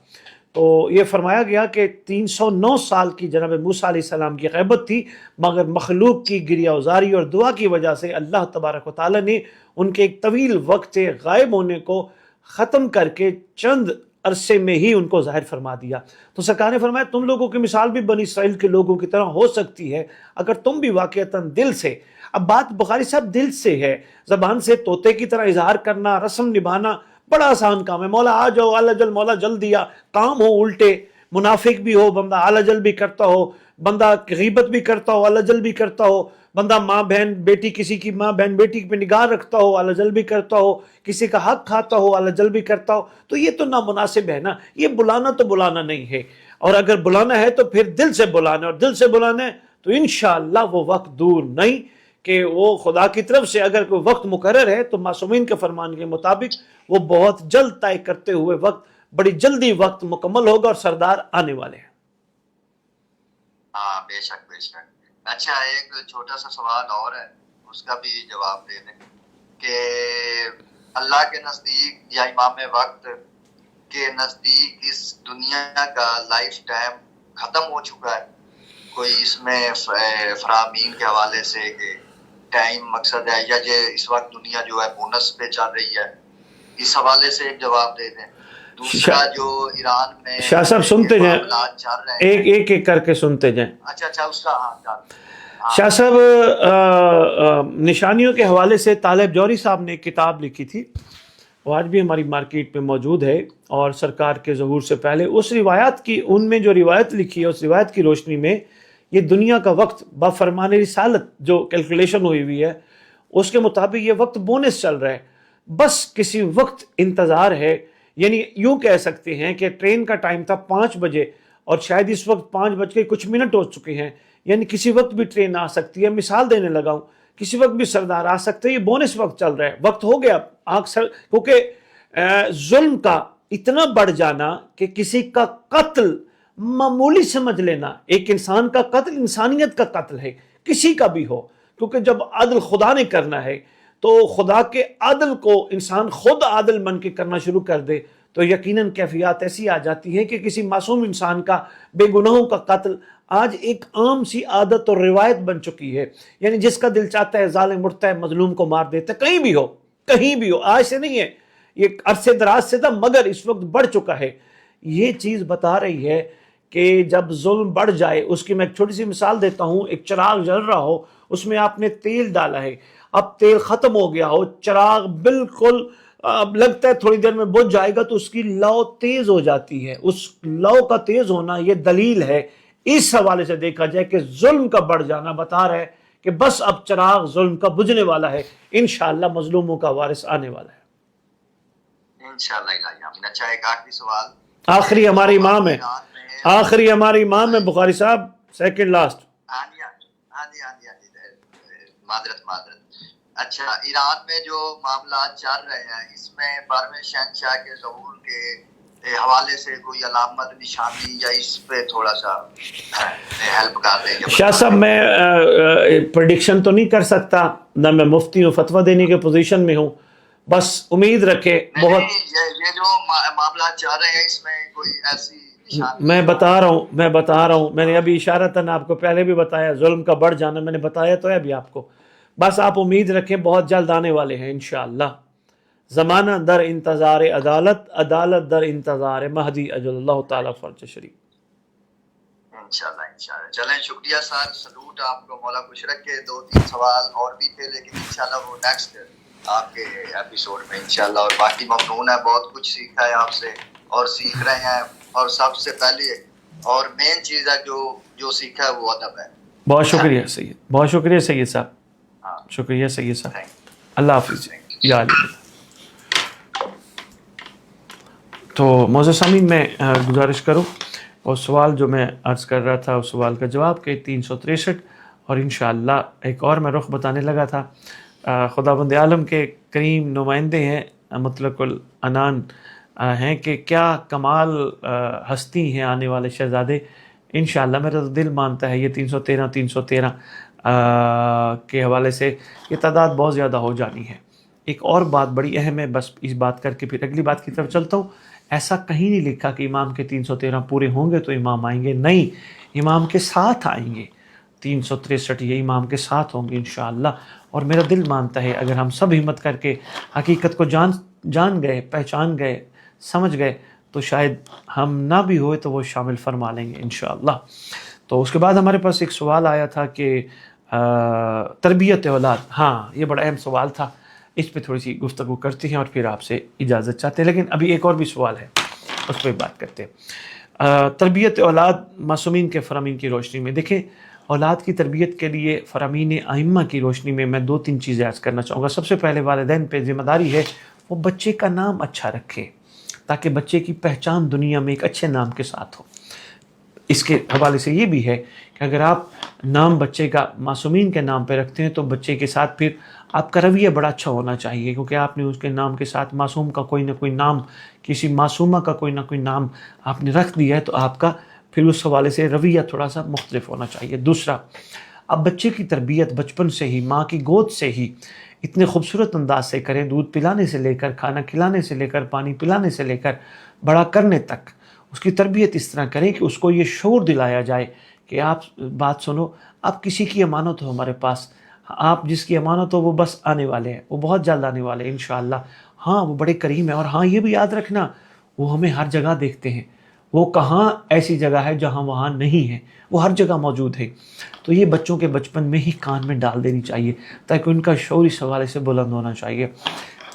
تو یہ فرمایا گیا کہ 309 سال کی جناب موسیٰ علیہ السلام کی غیبت تھی, مگر مخلوق کی گریہ ازاری اور دعا کی وجہ سے اللہ تبارک و تعالی نے ان کے ایک طویل وقت غائب ہونے کو ختم کر کے چند عرصے میں ہی ان کو ظاہر فرما دیا۔ تو سرکار نے فرمایا تم لوگوں کی مثال بھی بنی اسرائیل کے لوگوں کی طرح ہو سکتی ہے اگر تم بھی واقعتاً دل سے، اب بات بخاری صاحب دل سے ہے، زبان سے طوطے کی طرح اظہار کرنا، رسم نبھانا بڑا آسان کام ہے، مولا آ جاؤ اللہ جل، مولا جل دیا، کام ہو الٹے، منافق بھی ہو بندہ اللہ جل بھی کرتا ہو، بندہ غیبت بھی کرتا ہو اللہ جل بھی کرتا ہو، بندہ ماں بہن بیٹی، کسی کی ماں بہن بیٹی پہ نگاہ رکھتا ہو اللہ جل بھی کرتا ہو، کسی کا حق کھاتا ہو اللہ جل بھی کرتا ہو، تو یہ تو نامناسب ہے نا، یہ بلانا تو بلانا نہیں ہے، اور اگر بلانا ہے تو پھر دل سے بلانا ہے، اور دل سے بلانا ہے تو انشاءاللہ وہ وقت دور نہیں کہ وہ خدا کی طرف سے اگر کوئی وقت مقرر ہے تو معصومین کے فرمان کے مطابق وہ بہت جلد طے کرتے ہوئے وقت، بڑی جلدی وقت مکمل ہوگا اور سردار آنے والے ہیں۔ ہاں بے شک بے شک۔ اچھا ایک چھوٹا سا سوال اور ہے، اس کا بھی جواب دے دیں کہ اللہ کے نزدیک یا امام وقت کے نزدیک اس دنیا کا لائف ٹائم ختم ہو چکا ہے؟ کوئی اس میں فرامین کے حوالے سے کہ ٹائم مقصد ہے، یا یہ اس وقت دنیا جو ہے بونس پہ چل رہی ہے، اس حوالے سے ایک جواب دے دیں۔ دوسرا جو ایران میں شاہ صاحب سنتے جائیں، معاملات چل رہے ہیں، ایک ایک کر کے سنتے جائیں۔ اچھا اس کا شاہ صاحب نشانیوں کے حوالے سے طالب جوہری صاحب نے ایک کتاب لکھی تھی، وہ آج بھی ہماری مارکیٹ میں موجود ہے، اور سرکار کے ظہور سے پہلے اس روایت کی، ان میں جو روایت لکھی ہے اس روایت کی روشنی میں یہ دنیا کا وقت بفرمان رسالت جو کیلکولیشن ہوئی ہے اس کے مطابق یہ وقت بونس چل رہا ہے، بس کسی وقت انتظار ہے، یعنی یوں کہہ سکتے ہیں کہ ٹرین کا ٹائم تھا 5 بجے اور شاید اس وقت 5:05 ہو چکے ہیں، یعنی کسی وقت بھی ٹرین آ سکتی ہے، مثال دینے لگا ہوں، کسی وقت بھی سردار آ سکتے ہیں، یہ بونس وقت چل رہا ہے، وقت ہو گیا کیونکہ ظلم کا اتنا بڑھ جانا کہ کسی کا قتل معمولی سمجھ لینا، ایک انسان کا قتل انسانیت کا قتل ہے، کسی کا بھی ہو، کیونکہ جب عدل خدا نے کرنا ہے تو خدا کے عدل کو انسان خود عادل بن کے کرنا شروع کر دے تو یقیناً کیفیات ایسی آ جاتی ہیں کہ کسی معصوم انسان کا، بے گناہوں کا قتل آج ایک عام سی عادت اور روایت بن چکی ہے، یعنی جس کا دل چاہتا ہے ظالم اٹھتا ہے مظلوم کو مار دیتا ہے، کہیں بھی ہو، آج سے نہیں ہے، یہ عرصے دراز سے تھا مگر اس وقت بڑھ چکا ہے۔ یہ چیز بتا رہی ہے کہ جب ظلم بڑھ جائے، اس کی میں ایک چھوٹی سی مثال دیتا ہوں، ایک چراغ جل رہا ہو، اس میں آپ نے تیل ڈالا ہے، اب تیل ختم ہو گیا ہو، چراغ بالکل اب لگتا ہے تھوڑی دیر میں بجھ جائے گا تو اس کی لو تیز ہو جاتی ہے، اس لو کا تیز ہونا یہ دلیل ہے، اس حوالے سے دیکھا جائے کہ ظلم کا بڑھ جانا بتا رہا ہے کہ بس اب چراغ ظلم کا بجھنے والا ہے، انشاءاللہ مظلوموں کا وارث آنے والا ہے انشاءاللہ الہی آمین۔ اچھا ایک آخری سوال، آخری ہماری امام ہے، آخری ہماری امام ہے بخاری صاحب، سیکنڈ لاسٹ۔ ہاں جی معذرت۔ اچھا ایران میں جو معاملات چل رہے ہیں اس میں 12ویں شہنشاہ کے ظہور کے حوالے سے کوئی علامت نشانی یا اس پہ تھوڑا سا ہیلپ کر دیں؟ شاہ صاحب میں پریڈکشن تو نہیں کر سکتا، نہ میں مفتی ہوں فتویٰ دینے کے پوزیشن میں ہوں، بس امید رکھے بہت، یہ جو معاملات چل رہے ہیں اس میں کوئی ایسی میں بتا رہا ہوں، میں نے ابھی اشارتاً آپ کو پہلے بھی بتایا، ظلم کا بڑھ جانا میں نے بتایا تو ہے ابھی آپ کو، بس آپ امید رکھیں بہت جلد آنے والے ہیں انشاءاللہ۔ زمانہ در انتظار عدالت، عدالت در انتظار مہدی اجل اللہ تعالیٰ فرج شریف۔ انشاءاللہ چلیں، شکریہ سر، سلوٹ آپ کو، مولا خوش رکھے۔ 2-3 سوال اور بھی تھے لیکن انشاءاللہ وہ نیکسٹ آپ کے ایپیسوڈ میں انشاءاللہ، اور باقی ممنون ہے، بہت کچھ سیکھا ہے آپ سے اور سیکھ رہے ہیں، اور سب سے پہلے اور مین چیز ہے جو سیکھا ہے وہ ادب ہے۔ بہت شکریہ سید، بہت شکریہ سید صاحب، شکریہ سید صاحب، اللہ حافظ یا علی۔ تو معزز سامعین میں گزارش کروں اور سوال جو میں عرض کر رہا تھا اس سوال کا جواب کہ 363، اور انشاءاللہ ایک اور میں رخ بتانے لگا تھا، خداوند عالم کے کریم نمائندے ہیں، مطلق العنان ہیں کہ کیا کمال ہستی ہیں آنے والے شہزادے، انشاءاللہ میرا تو دل مانتا ہے یہ 313 کے حوالے سے یہ تعداد بہت زیادہ ہو جانی ہے۔ ایک اور بات بڑی اہم ہے، بس اس بات کر کے پھر اگلی بات کی طرف چلتا ہوں، ایسا کہیں نہیں لکھا کہ امام کے 313 پورے ہوں گے تو امام آئیں گے، نہیں، امام کے ساتھ آئیں گے، 363 یہ امام کے ساتھ ہوں گے انشاءاللہ، اور میرا دل مانتا ہے اگر ہم سب ہمت کر کے حقیقت کو جان گئے، پہچان گئے، سمجھ گئے تو شاید ہم نہ بھی ہوئے تو وہ شامل فرما لیں گے انشاءاللہ۔ تو اس کے بعد ہمارے پاس ایک سوال آیا تھا کہ تربیت اولاد، ہاں یہ بڑا اہم سوال تھا، اس پہ تھوڑی سی گفتگو کرتے ہیں اور پھر آپ سے اجازت چاہتے ہیں، لیکن ابھی ایک اور بھی سوال ہے اس پہ بات کرتے ہیں۔ تربیت اولاد معصومین کے فرامین کی روشنی میں، دیکھیں اولاد کی تربیت کے لیے فرامین ائمہ کی روشنی میں میں 2-3 چیزیں عرض کرنا چاہوں گا۔ سب سے پہلے والدین پہ ذمہ داری ہے وہ بچے کا نام اچھا رکھے تاکہ بچے کی پہچان دنیا میں ایک اچھے نام کے ساتھ ہو۔ اس کے حوالے سے یہ بھی ہے کہ اگر آپ نام بچے کا معصومین کے نام پہ رکھتے ہیں تو بچے کے ساتھ پھر آپ کا رویہ بڑا اچھا ہونا چاہیے، کیونکہ آپ نے اس کے نام کے ساتھ معصوم کا کوئی نہ کوئی نام، کسی معصومہ کا کوئی نہ کوئی نام آپ نے رکھ دیا ہے، تو آپ کا پھر اس حوالے سے رویہ تھوڑا سا مختلف ہونا چاہیے۔ دوسرا، اب بچے کی تربیت بچپن سے ہی ماں کی گود سے ہی اتنے خوبصورت انداز سے کریں، دودھ پلانے سے لے کر، کھانا کھلانے سے لے کر، پانی پلانے سے لے کر بڑا کرنے تک اس کی تربیت اس طرح کریں کہ اس کو یہ شعور دلایا جائے کہ آپ بات سنو، آپ کسی کی امانت ہو ہمارے پاس، آپ جس کی امانت ہو وہ بس آنے والے ہیں، وہ بہت جلد آنے والے ہیں انشاءاللہ، ہاں وہ بڑے کریم ہیں، اور ہاں یہ بھی یاد رکھنا وہ ہمیں ہر جگہ دیکھتے ہیں، وہ کہاں ایسی جگہ ہے جہاں وہاں نہیں ہے، وہ ہر جگہ موجود ہے۔ تو یہ بچوں کے بچپن میں ہی کان میں ڈال دینی چاہیے تاکہ ان کا شعور اس حوالے سے بلند ہونا چاہیے۔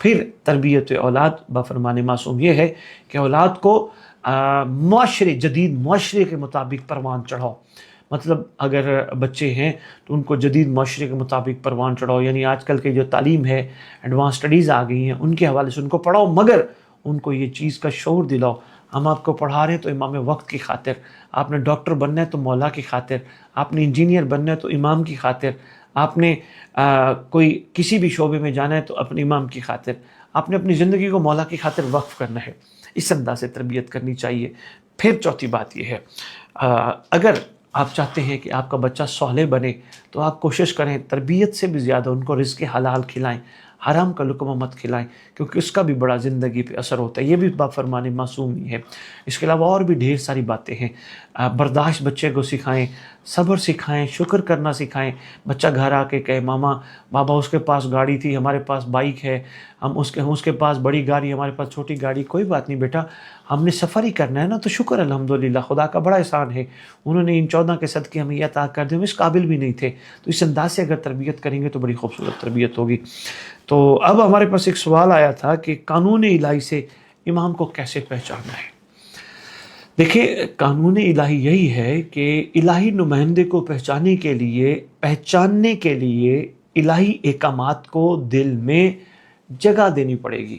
پھر تربیت اولاد بفرمان معصوم یہ ہے کہ اولاد کو معاشرے، جدید معاشرے کے مطابق پروان چڑھاؤ۔ مطلب اگر بچے ہیں تو ان کو جدید معاشرے کے مطابق پروان چڑھاؤ، یعنی آج کل کی جو تعلیم ہے، ایڈوانس اسٹڈیز آ گئی ہیں، ان کے حوالے سے ان کو پڑھاؤ، مگر ان کو یہ چیز کا شعور دلاؤ، ہم آپ کو پڑھا رہے ہیں تو امام وقت کی خاطر، آپ نے ڈاکٹر بننا ہے تو مولا کی خاطر، آپ نے انجینئر بننا ہے تو امام کی خاطر، آپ نے کوئی کسی بھی شعبے میں جانا ہے تو اپنے امام کی خاطر، آپ نے اپنی زندگی کو مولا کی خاطر وقف کرنا ہے، اس انداز سے تربیت کرنی چاہیے۔ پھر چوتھی بات یہ ہے، اگر آپ چاہتے ہیں کہ آپ کا بچہ صالح بنے تو آپ کوشش کریں تربیت سے بھی زیادہ ان کو رزق حلال کھلائیں، حرام کا لقمہ مت کھلائیں، کیونکہ اس کا بھی بڑا زندگی پہ اثر ہوتا ہے، یہ بھی بفرمان معصوم ہی ہے۔ اس کے علاوہ اور بھی ڈھیر ساری باتیں ہیں، برداشت بچے کو سکھائیں، صبر سکھائیں، شکر کرنا سکھائیں۔ بچہ گھر آ کے کہے ماما بابا اس کے پاس گاڑی تھی، ہمارے پاس بائک ہے، ہم اس کے پاس بڑی گاڑی، ہمارے پاس چھوٹی گاڑی، کوئی بات نہیں بیٹا، ہم نے سفر ہی کرنا ہے نا، تو شکر الحمدللہ، خدا کا بڑا احسان ہے، انہوں نے ان 14 کے صدقے ہمیں یہ عطا کر دیا، ہم اس قابل بھی نہیں تھے۔ تو اس انداز سے اگر تربیت کریں گے تو بڑی خوبصورت تربیت ہوگی۔ تو اب ہمارے پاس ایک سوال آیا تھا کہ قانون الہی سے امام کو کیسے پہچاننا ہے۔ دیکھیں قانون الہی یہی ہے کہ الہی نمائندے کو پہچاننے کے لیے الہی احکامات کو دل میں جگہ دینی پڑے گی،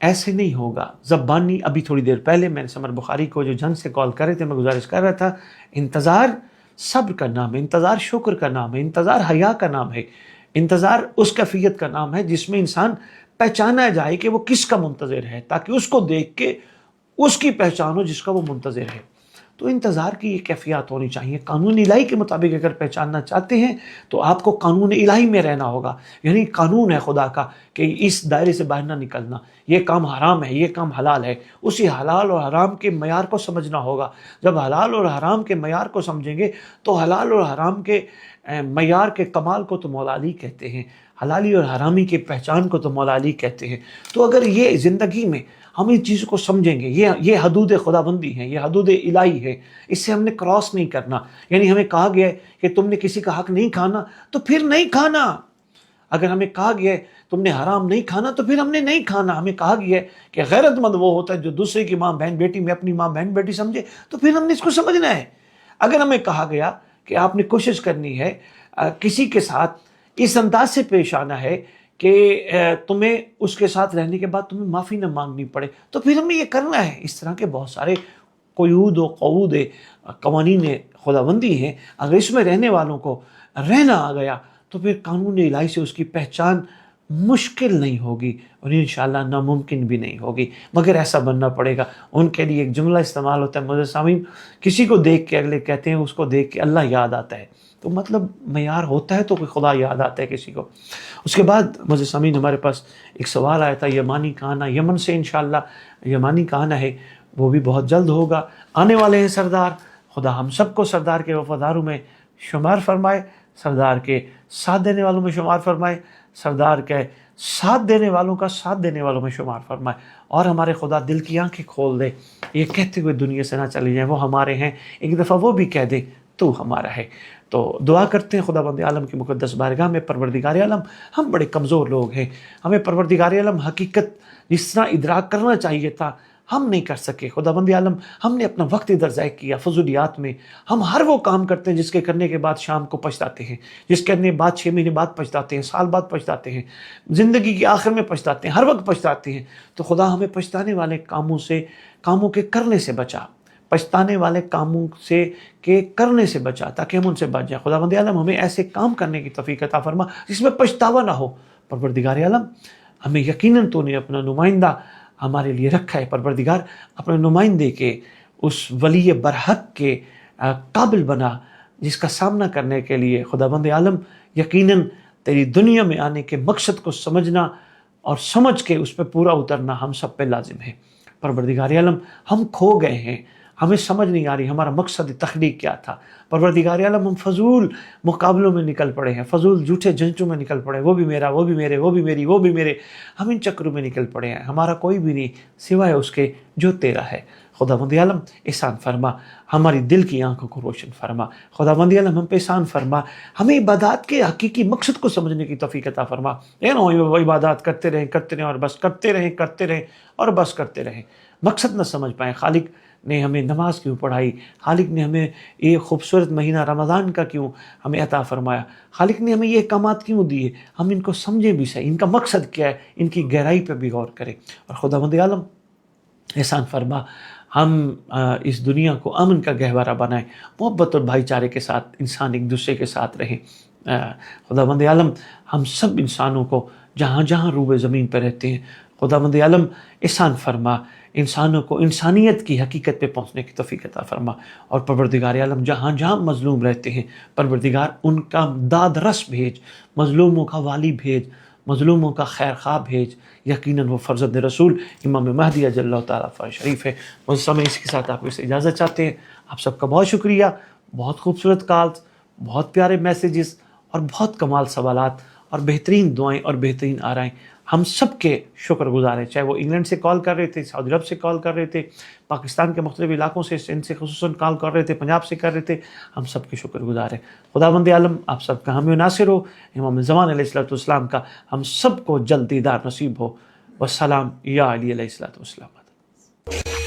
ایسے نہیں ہوگا زبانی۔ ابھی تھوڑی دیر پہلے میں نے سمر بخاری کو جو جھنگ سے کال کر رہے تھے، میں گزارش کر رہا تھا، انتظار صبر کا نام ہے، انتظار شکر کا نام ہے، انتظار حیا کا نام ہے، انتظار اس کیفیت کا نام ہے جس میں انسان پہچانا جائے کہ وہ کس کا منتظر ہے، تاکہ اس کو دیکھ کے اس کی پہچان ہو جس کا وہ منتظر ہے۔ تو انتظار کی یہ کیفیات ہونی چاہیے۔ قانون الہی کے مطابق اگر پہچاننا چاہتے ہیں تو آپ کو قانون الہی میں رہنا ہوگا، یعنی قانون ہے خدا کا کہ اس دائرے سے باہر نہ نکلنا، یہ کام حرام ہے، یہ کام حلال ہے، اسی حلال اور حرام کے معیار کو سمجھنا ہوگا۔ جب حلال اور حرام کے معیار کو سمجھیں گے تو حلال اور حرام کے معیار کے کمال کو تو مولا علی کہتے ہیں، حلالی اور حرامی کی پہچان کو تو مولا علی کہتے ہیں۔ تو اگر یہ زندگی میں ہم اس چیز کو سمجھیں گے، یہ حدود خدا بندی ہیں، یہ حدود الہی ہے، اس سے ہم نے کراس نہیں کرنا۔ یعنی ہمیں کہا گیا ہے کہ تم نے کسی کا حق نہیں کھانا تو پھر نہیں کھانا، اگر ہمیں کہا گیا ہے تم نے حرام نہیں کھانا تو پھر ہم نے نہیں کھانا۔ ہمیں کہا گیا ہے کہ غیرت مند وہ ہوتا ہے جو دوسرے کی ماں بہن بیٹی میں اپنی ماں بہن بیٹی سمجھے، تو پھر ہم نے اس کو سمجھنا ہے۔ اگر ہمیں کہا گیا کہ آپ نے کوشش کرنی ہے کسی کے ساتھ اس انداز سے پیش آنا ہے کہ تمہیں اس کے ساتھ رہنے کے بعد تمہیں معافی نہ مانگنی پڑے، تو پھر ہمیں یہ کرنا ہے۔ اس طرح کے بہت سارے قیود و قعود قوانین خداوندی ہیں، اگر اس میں رہنے والوں کو رہنا آ گیا تو پھر قانون الہی سے اس کی پہچان مشکل نہیں ہوگی اور انشاءاللہ ناممکن بھی نہیں ہوگی، مگر ایسا بننا پڑے گا۔ ان کے لیے ایک جملہ استعمال ہوتا ہے معزز سامعین، کسی کو دیکھ کے اگلے کہتے ہیں اس کو دیکھ کے اللہ یاد آتا ہے، تو مطلب معیار ہوتا ہے تو کوئی خدا یاد آتا ہے کسی کو۔ اس کے بعد معزز سامعین ہمارے پاس ایک سوال آیا تھا یمانی کہانا، یمن سے انشاءاللہ یمانی کہانا ہے، وہ بھی بہت جلد ہوگا، آنے والے ہیں سردار۔ خدا ہم سب کو سردار کے وفاداروں میں شمار فرمائے، سردار کے ساتھ دینے والوں میں شمار فرمائے، سردار کے ساتھ دینے والوں کا ساتھ دینے والوں میں شمار فرمائے، اور ہمارے خدا دل کی آنکھیں کھول دے، یہ کہتے ہوئے دنیا سے نہ چلے جائیں وہ ہمارے ہیں، ایک دفعہ وہ بھی کہہ دے تو ہمارا ہے۔ تو دعا کرتے ہیں خدا بند عالم کی مقدس بارگاہ میں، پروردگار عالم ہم بڑے کمزور لوگ ہیں، ہمیں پروردگار عالم حقیقت جس طرح ادراک کرنا چاہیے تھا ہم نہیں کر سکے۔ خدا بند عالم ہم نے اپنا وقت ادھر ضائع کیا فضولیات میں، ہم ہر وہ کام کرتے ہیں جس کے کرنے کے بعد شام کو پچھتاتے ہیں، جس کرنے کے بعد 6 مہینے بعد پچھتاتے ہیں، سال بعد پچھتاتے ہیں، زندگی کے آخر میں پچھتاتے ہیں، ہر وقت پچھتاتے ہیں۔ تو خدا ہمیں پچھتانے والے کاموں کے کرنے سے بچا، پچھتانے والے کاموں سے کے کرنے سے بچا، تاکہ ہم ان سے بچ جائیں۔ خدا بند عالم ہمیں ایسے کام کرنے کی توفیق عطا فرما جس میں پچھتاوا نہ ہو۔ پروردگار عالم ہمیں یقیناً تو نے اپنا نمائندہ ہمارے لیے رکھا ہے، پروردگار اپنے نمائندے کے اس ولی برحق کے قابل بنا جس کا سامنا کرنے کے لیے خدا بند عالم یقیناً تیری دنیا میں آنے کے مقصد کو سمجھنا اور سمجھ کے اس پہ پورا اترنا ہم سب پہ لازم ہے۔ پروردگار عالم ہم کھو گئے ہیں، ہمیں سمجھ نہیں آ رہی ہمارا مقصد تخلیق کیا تھا۔ پروردگار عالم ہم فضول مقابلوں میں نکل پڑے ہیں، فضول جھوٹے جنچوں میں نکل پڑے ہیں، وہ بھی میرا، وہ بھی میرے، وہ بھی میری، وہ بھی میرے، ہم ان چکروں میں نکل پڑے ہیں۔ ہمارا کوئی بھی نہیں سوائے اس کے جو تیرا ہے۔ خدا بند عالم احسان فرما، ہماری دل کی آنکھوں کو روشن فرما۔ خدا بند عالم ہم پہ احسان فرما، ہمیں عبادات کے حقیقی مقصد کو سمجھنے کی توفیق عطا فرما۔ وہ عبادات کرتے رہیں اور بس کرتے رہیں اور بس کرتے رہیں، مقصد نہ سمجھ پائیں۔ خالق نے ہمیں نماز کیوں پڑھائی، خالق نے ہمیں یہ خوبصورت مہینہ رمضان کا کیوں ہمیں عطا فرمایا، خالق نے ہمیں یہ احکامات کیوں دیے، ہم ان کو سمجھیں بھی صحیح، ان کا مقصد کیا ہے، ان کی گہرائی پہ بھی غور کریں۔ اور خدا بند عالم احسان فرما، ہم اس دنیا کو امن کا گہوارہ بنائیں، محبت اور بھائی چارے کے ساتھ انسان ایک دوسرے کے ساتھ رہیں۔ خدا بند عالم ہم سب انسانوں کو جہاں جہاں روبے زمین پہ رہتے ہیں، خدا بند عالم احسان فرما، انسانوں کو انسانیت کی حقیقت پہ پہنچنے کی توفیق عطا فرما۔ اور پروردگار عالم جہاں جہاں مظلوم رہتے ہیں، پروردگار ان کا داد رس بھیج، مظلوموں کا والی بھیج، مظلوموں کا خیر خواہ بھیج۔ یقیناً وہ فرزند رسول امام مہدی اجل اللہ تعالیٰ فرج شریف ہے۔ سامعین اس کے ساتھ آپ کو اس سے اجازت چاہتے ہیں۔ آپ سب کا بہت شکریہ، بہت خوبصورت کالز، بہت پیارے میسیجز اور بہت کمال سوالات اور بہترین دعائیں اور بہترین آرائیں، ہم سب کے شکر گزار ہیں۔ چاہے وہ انگلینڈ سے کال کر رہے تھے، سعودی عرب سے کال کر رہے تھے، پاکستان کے مختلف علاقوں سے، ان سے خصوصاً کال کر رہے تھے، پنجاب سے کر رہے تھے، ہم سب کے شکر گزار ہیں۔ خدا بند عالم آپ سب کا حامی و ناصر ہو، امام زمان علیہ السلام کا ہم سب کو جلد دیدار نصیب ہو۔ والسلام یا علی علیہ السلام۔